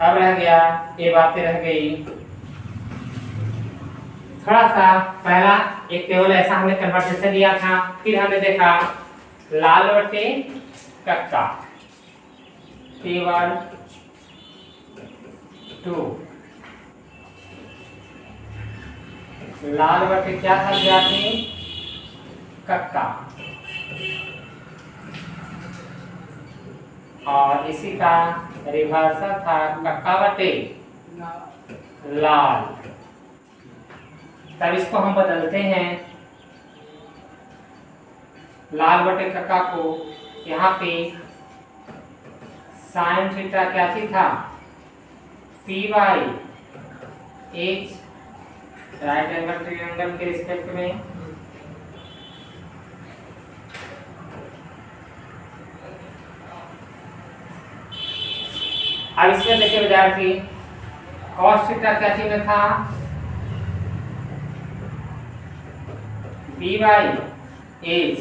अब रह गया, ये बातें रह गई। थोड़ा सा पहला एक टेबल ऐसा हमने कन्वर्सेशन लिया था, फिर हमने देखा लाल बटे कक्का टेबल 2। लाल बटे क्या था विद्यार्थी, कक्का, और इसी का रिवर्सल था कक्का बटे लाल। तब इसको हम बदलते हैं, लाल बटे कक्का को यहाँ पे साइन थीटा क्या थी था, P by H right angle triangle के रिस्पेक्ट में। अब इसमें देखिए विद्यार्थी कॉस थीटा क्या चीज में था, बी बाई एच,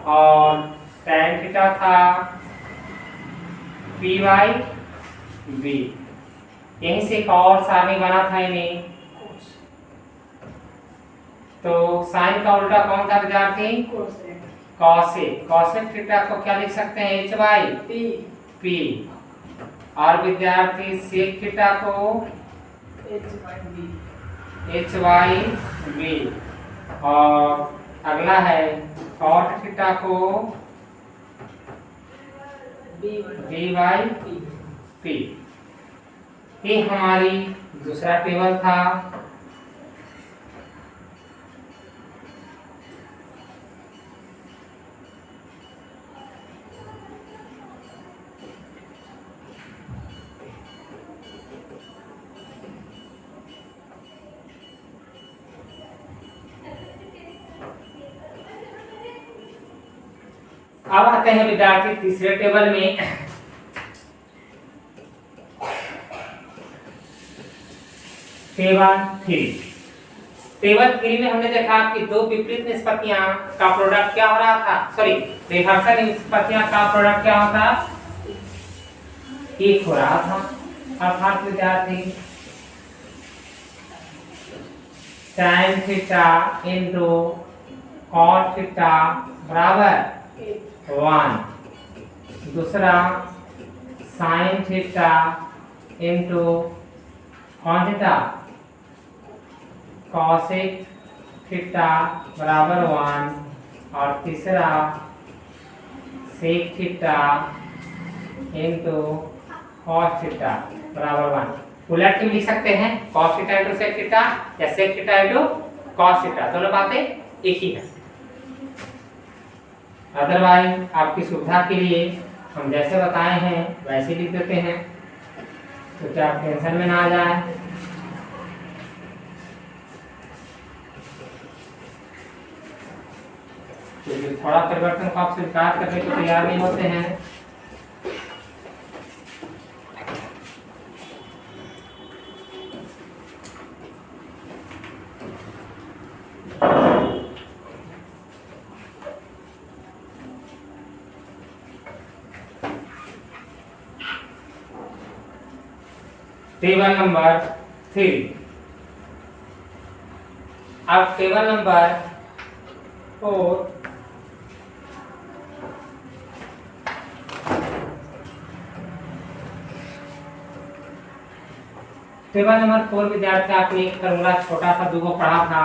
और tan थीटा था पी बाई बी। यहीं से एक और सारणी बना था इन्हें। तो साइन का उल्टा कौन था विद्यार्थी, कॉसेक। कॉसेक थीटा को क्या लिख सकते हैं, एच बाई पी। और विद्यार्थी सेक थीटा को एच बाई बी। और अगला है कॉट थीटा को बी बाई पी। ये हमारी दूसरा टेबल था। अब आते हैं विद्यार्थी तीसरे टेबल में। टेबल 3। टेबल 3 में हमने देखा कि दो विपरीत निष्पत्तियां का प्रोडक्ट क्या हो रहा था, सॉरी रिवर्सल निष्पत्तियां का प्रोडक्ट क्या होता, एक हो रहा था। अर्थात विद्यार्थी tan theta into cot theta बराबर 1। दूसरा साइन थीटा इंटू कॉन थीटा कॉसेक थीटा बराबर 1। और तीसरा sec theta into cos theta बराबर 1। उलट के लिख सकते हैं, cos theta into sec theta या sec theta into cos theta, दोनों बातें एक ही है। अदरवाइज आपकी सुविधा के लिए हम जैसे बताए हैं वैसे लिख देते हैं, तो क्या आप टेंशन में ना आ जाए। तो थोड़ा परिवर्तन को आप स्वीकार करने को तैयार नहीं होते हैं। Table number 3। अब टेबल नंबर 4। टेबल नंबर 4 विद्यार्थी आपने एक फॉर्मूला छोटा सा दूगो पढ़ा था।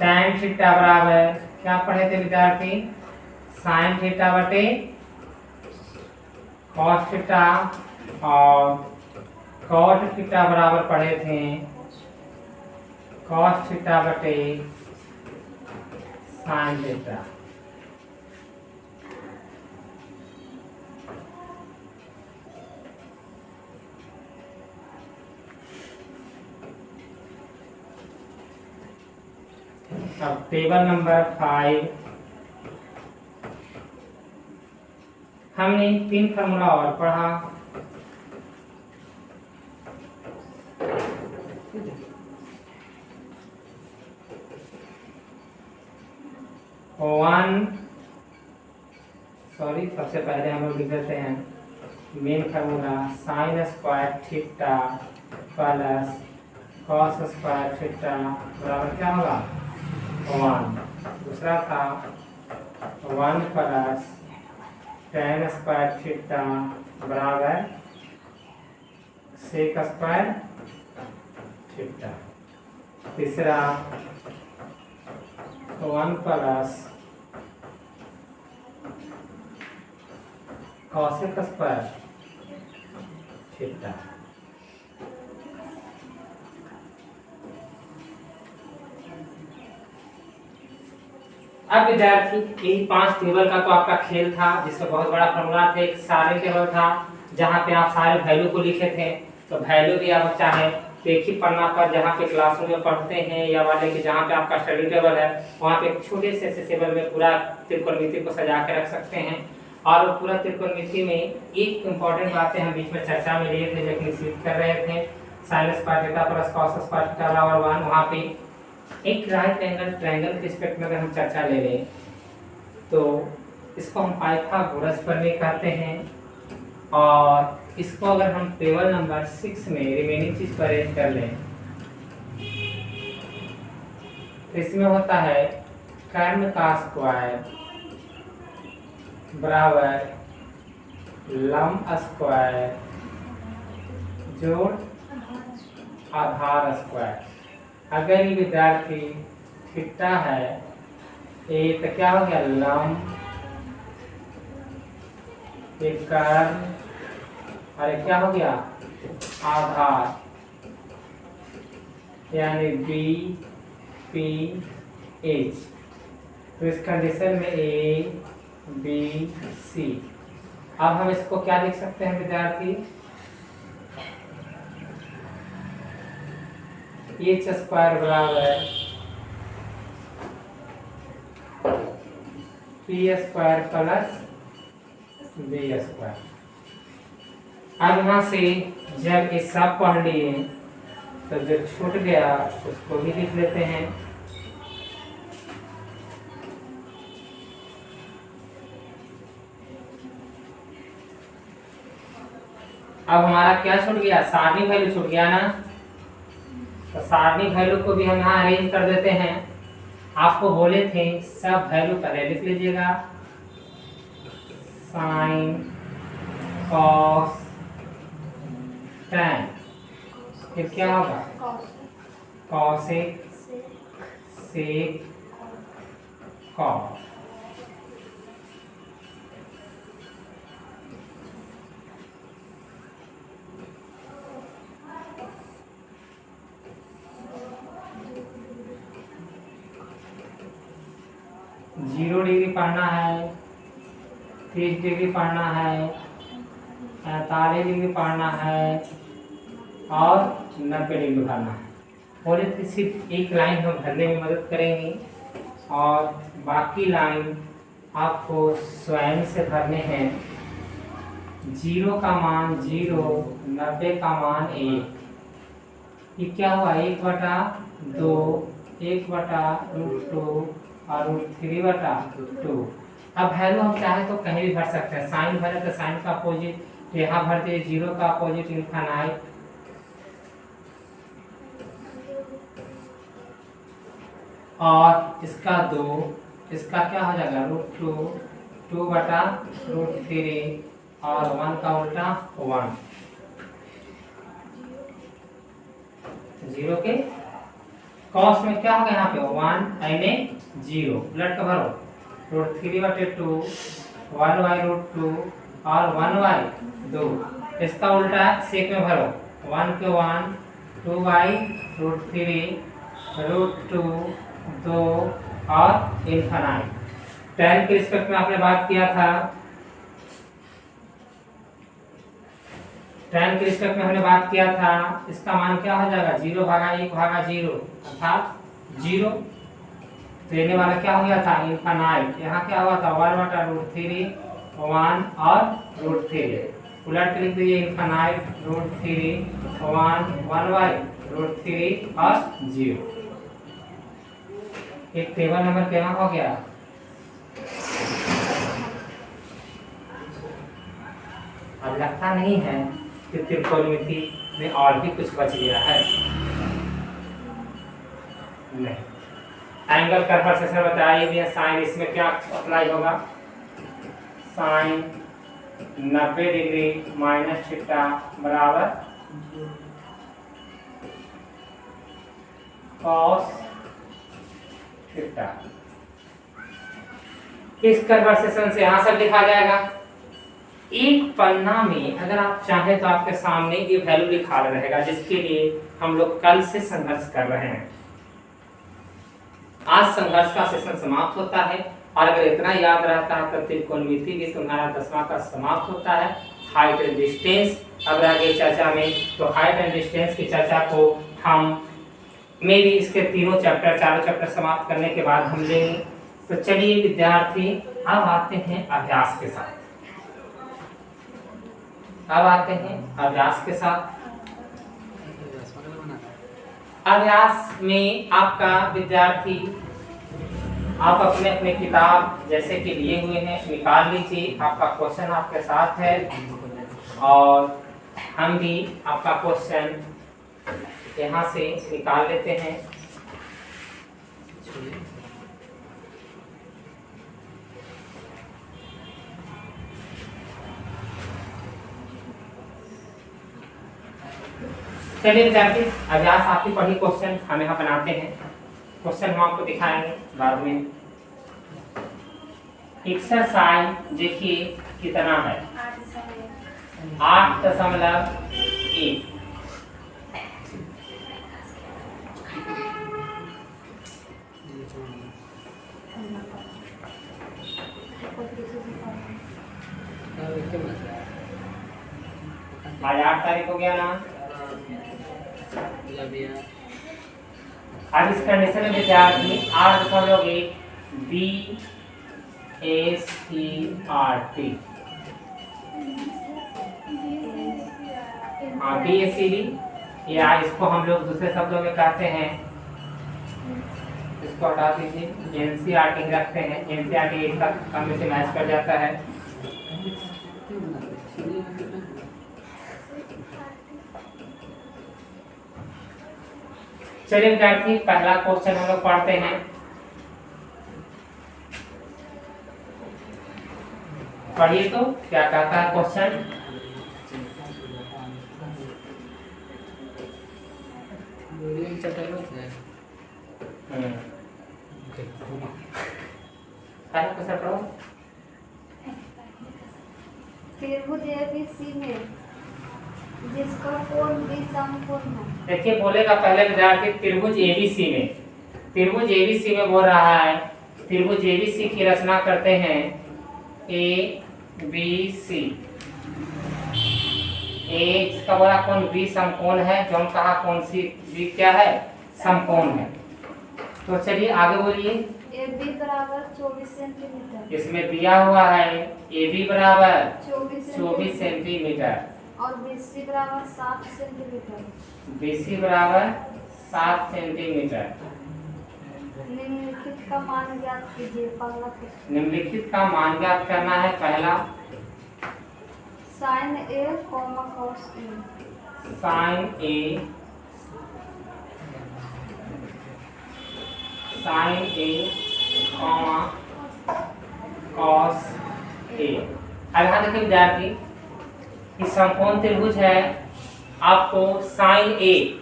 tan थीटा बराबर क्या पढ़े थे विद्यार्थी? sin थीटा बटे cos थीटा, और cot थीटा बराबर पढ़े थे cos थीटा बटे sin थीटा। अब टेबल नंबर 5 हमने 3 फार्मूला और पढ़ा। सबसे पहले हम लोग लिख देते हैं main formula sign square theta plus cos square theta बराबर क्या होगा 1। दूसरा था 1 प्लस tan स्क्वायर थीटा बराबर सेक स्क्वायर थीटा। तीसरा 1 प्लस कॉसेक स्क्वायर थीटा। अब विद्यार्थी इन 5 टेबल का तो आपका खेल था, जिसका बहुत बड़ा फॉर्मूला था। एक सारे टेबल था जहाँ पे आप सारे वैल्यू को लिखे थे, तो वैल्यू भी आप चाहे तो एक ही पन्ना पर जहाँ पे क्लासरूम में पढ़ते हैं या वाले के जहाँ पे आपका स्टडी टेबल है वहाँ पे एक छोटे से टेबल में पूरा त्रिकोणमिति को सजा के रख सकते हैं। और वो पूरा त्रिकोणमिति में एक इम्पॉर्टेंट बातें हम बीच में चर्चा में लिए थे जब निश्चित कर रहे थे sign square theta plus cos square theta बराबर 1। वहाँ पे एक राइट एंगल ट्रायंगल के रिस्पेक्ट में अगर हम चर्चा ले लें तो इसको हम पाइथागोरस प्रमेय कहते हैं। और इसको अगर हम टेबल नंबर 6 में रिमेनिंग चीज को अरेंज कर लें तो इसमें होता है कर्ण का स्क्वायर बराबर लंब स्क्वायर जोड़ आधार स्क्वायर। अगर ये विद्यार्थी थीटा है एक तो क्या हो गया लंब, एक कर्ण और एक क्या हो गया आधार, यानी बी पी एच। तो इस कंडीशन में ए बी सी। अब हम इसको क्या लिख सकते हैं विद्यार्थी? एच स्क्वायर बराबर P square plus B square. अब यहाँ से जब ये सब पढ़ लिए तो जो छूट गया उसको भी लिख लेते हैं। अब हमारा क्या छूट गया? सारणी वैल्यू छूट गया ना, तो सारणी वैल्यू को भी हम यहाँ अरेंज कर देते हैं। आपको बोले थे सब वैल्यू पहले लिख लीजिएगा, साइन कॉस tan, फिर क्या होगा कॉसेक सेक कॉस। 0 डिग्री पढ़ना है, 30 डिग्री पढ़ना है, 45 डिग्री पढ़ना है और 90 डिग्री पढ़ना है। बोले तो सिर्फ एक लाइन हम भरने में मदद करेंगे और बाकी लाइन आपको स्वयं से भरने हैं। 0 का मान 0, 90 का मान 1। ये क्या हुआ? 1/2, 1/√2 और √3/2। अब वैल्यू हम चाहे तो कहीं भी भर सकते हैं। साइन भरे तो साइन का अपोजिट यहाँ भर दिए, 0 का अपोजिट इनफाइनाइट। और इसका 2, इसका क्या हो जाएगा? √2, 2/√3 और 1 का उल्टा 1। 0 के कॉस में क्या होगा? यहाँ पे 1 यानी 0 उलट का भरो। √3/2, 1/√2 और 1/2। इसका उल्टा सेक में भरो। 1 के 1, 2/√3, √2, 2 और इनफाइनाइट। tan के रिस्पेक्ट में आपने बात किया था। tan के रिस्पेक्ट में हमने बात किया था। इसका मान क्या हो जाएगा? 0/1/0 अर्थात 0। तो लेने वाला क्या हो गया था? इनफाइनाइट। यहाँ क्या हुआ था? 1/√3, 1 और √3। उलट के लिख दीजिए इनफाइनाइट, √3, 1, 1/√3 और 0। एक टेबल नंबर क्या हो गया? अब लगता नहीं है कि त्रिकोणमिति में और भी कुछ बच गया है। नहीं। एंगल कर्व पर सेक्शन बताइए दिया। साइन इसमें क्या अप्लाई होगा? साइन 90 डिग्री माइनस थीटा बराबर कॉस थीटा। इस कर्व सेक्शन से यहां सब लिखा जाएगा। एक पन्ना में अगर आप चाहें तो आपके सामने ये वैल्यू लिखा रहेगा, जिसके लिए हम लोग कल से संघर्ष कर रहे हैं। आज संघर्ष का सेशन समाप्त होता है और अगर इतना याद रहता है तो त्रिकोणमिति भी तुम्हारा 10वां का समाप्त होता है। हाइट एंड डिस्टेंस अब आगे चर्चा में, तो हाइट एंड डिस्टेंस की चर्चा को हम मे भी इसके तीनों चैप्टर, चारों चैप्टर समाप्त करने के बाद हम लेंगे। तो चलिए विद्यार्थी, अब आते हैं अभ्यास के साथ। अब आते हैं अभ्यास के साथ। अभ्यास में आपका विद्यार्थी, आप अपने अपने किताब जैसे कि लिए हुए हैं निकाल लीजिए। आपका क्वेश्चन आपके साथ है और हम भी आपका क्वेश्चन यहाँ से निकाल लेते हैं। चलिए विद्यार्थी, अभ्यास आपकी पढ़ी क्वेश्चन हम यहाँ बनाते हैं। क्वेश्चन हम आपको दिखाएंगे बाद में। एक्सरसाइज देखिए कितना है? 8.1। आज 8 तारीख हो गया ना? अब इस कंडीशन में विद्यार्थी 8.1 BSERT, हाँ BSED, या इसको हम लोग दूसरे शब्दों में कहते हैं, इसको हटा दीजिए, NCERT रखते हैं। NCERT इसका कम से मैच कर जाता है। चलिए विद्यार्थी, पहला क्वेश्चन हम लोग पढ़ते हैं। पढ़िए तो क्या कहता है क्वेश्चन। क्वेश्चन पढ़ो। त्रिभुज एबीसी में जिसका कोण भी समकोण है। देखिए बोलेगा पहले विद्यार्थी त्रिभुज एबीसी में, त्रिभुज एबीसी में बोल रहा है त्रिभुज एबीसी की रचना करते हैं। ए बी सी, ए इसका बोला कौन, बी समकोण है, जो हम कहा कौन सी, बी क्या है, समकोण है। तो चलिए आगे बोलिए। ए बी बराबर 24 सेंटीमीटर। इसमें दिया हुआ है ए बी बराबर 24 24 सेंटीमीटर और बी सी बराबर 7 सेंटीमीटर। बी सी बराबर 7 सेंटीमीटर। निम्नलिखित का मान ज्ञात कीजिए। पहला प्रश्न, निम्नलिखित का मान ज्ञात करना है। पहला sign A comma cos A. Sign A comma cos A. अब यहाँ देखिए विद्यार्थी, कि समकोण त्रिभुज है, आपको साइन ए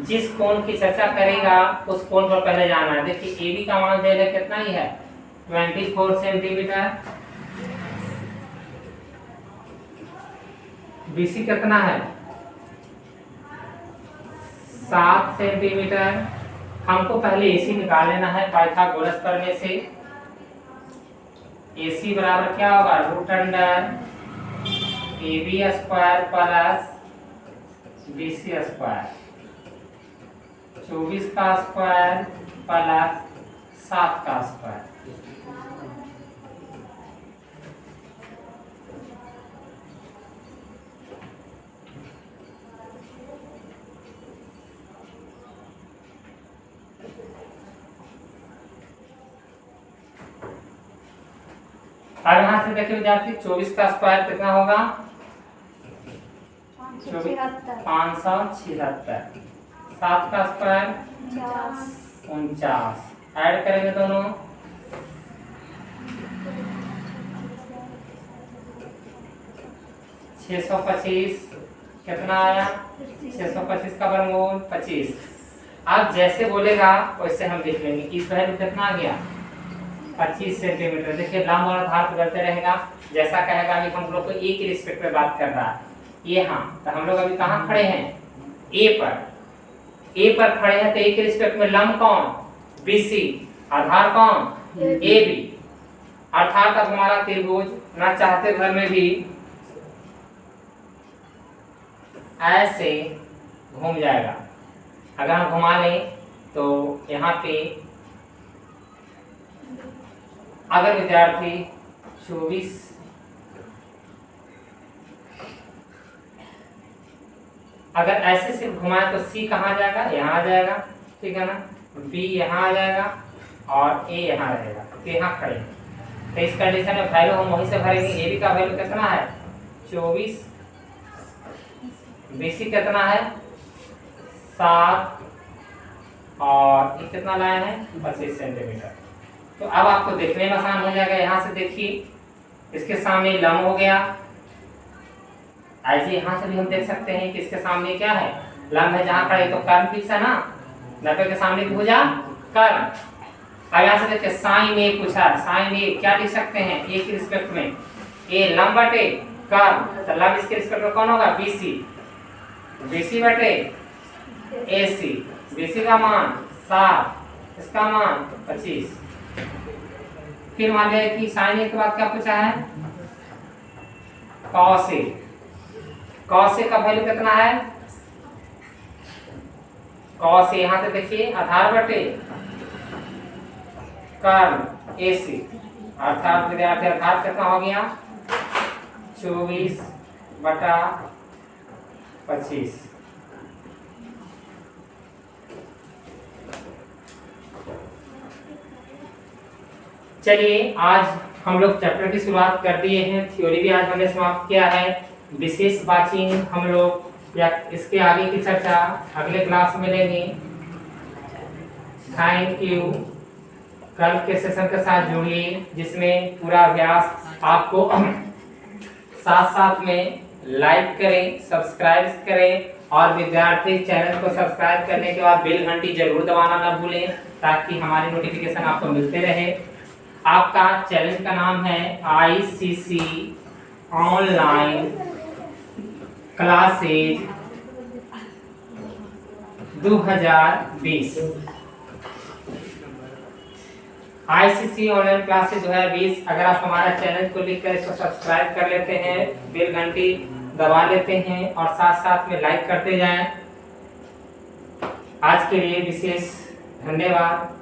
जिस कोण की चर्चा करेगा उस कोण पर पहले जाना है। देखिए ए बी का मान दे रहे कितना ही है, 24 सेंटीमीटर। बीसी कितना है, 7 सेंटीमीटर। हमको पहले एसी निकाल लेना है पाइथागोरस प्रमेय से। एसी बराबर क्या होगा, root under A B square plus B C square, 24 का स्क्वायर प्लस 7 का स्क्वायर। अब यहाँ से देखिए विद्यार्थी, 24 का स्क्वायर कितना होगा, 576। 7 का स्क्वायर 49। ऐड करेंगे दोनों, 625 कितना आया, 625 का वर्गमूल 25। आप जैसे बोलेगा वैसे हम लिख लेंगे। इस वैल्यू कितना आ गया, 25 सेंटीमीटर। देखिए लंब और आधार बदलते रहेगा, जैसा कहेगा कि हम लोग को ए के रिस्पेक्ट में बात कर रहा है। ये हाँ, तो हम लोग अभी कहाँ खड़े हैं, ए पर। ए पर खड़े हैं तो ए के रिस्पेक्ट में लंब कौन, बीसी, आधार कौन, ए बी। अर्थात अब हमारा त्रिभुज ना चाहते घर में भी ऐसे घूम जाएगा। अगर हम घुमा लें तो यहाँ पे अगर विद्यार्थी 24 अगर ऐसे से घुमाए तो सी कहाँ आ जाएगा, यहाँ आ जाएगा, ठीक है ना। बी यहाँ आ जाएगा और ए यहाँ रहेगा, तो यहाँ खड़े। तो इस कंडीशन में वैल्यू हम वहीं से भरेंगे। ए बी का वैल्यू कितना है, 24, बी सी कितना है, 7 और ये कितना लाया है, 25 सेंटीमीटर। तो अब आपको देखने में आसान हो जाएगा। यहाँ से देखिए, इसके सामने लंब हो गया, ऐसे यहाँ से भी हम देख सकते हैं कि इसके सामने क्या है, लंब है। जहाँ खड़े तो कर्म फिक्स है ना, 90 के सामने की भुजा कर्म। अब यहाँ से देखिए साइन ए पूछा, साइन ए क्या लिख सकते हैं, ए के रिस्पेक्ट में ए लंब बटे कर्म, तो लंब इसके रिस्पेक्ट में कौन होगा, बीसी, बीसी बटे एसी। बीसी का मान 7, इसका मान 25। फिर मान लिया कि साइन ए के बाद क्या पूछा है, कॉस ए। कॉस ए का वैल्यू कितना है, कॉस ए यहाँ से देखिए आधार बटे कर्म एसी, अर्थात विद्यार्थी आधार कितना हो गया, 24 बटा 25। चलिए आज हम लोग चैप्टर की शुरुआत कर दिए हैं, थ्योरी भी आज हमने समाप्त किया है। विशेष वाचिंग हम लोग या इसके आगे की चर्चा अगले क्लास में लेंगे। Thank you. कल के सेशन के साथ जुड़िए, जिसमें पूरा अभ्यास आपको साथ साथ में लाइक करें, सब्सक्राइब करें, और विद्यार्थी चैनल को सब्सक्राइब करने के बाद बेल घंटी जरूर दबाना ना भूलें, ताकि हमारी नोटिफिकेशन आपको मिलते रहे। आपका चैनल का नाम है ICC online classes 2020। ICC online classes 2020, अगर आप हमारा चैनल को लिख कर इसको सब्सक्राइब कर लेते हैं, बेल घंटी दबा लेते हैं और साथ साथ में लाइक करते जाएं। आज के लिए विशेष धन्यवाद।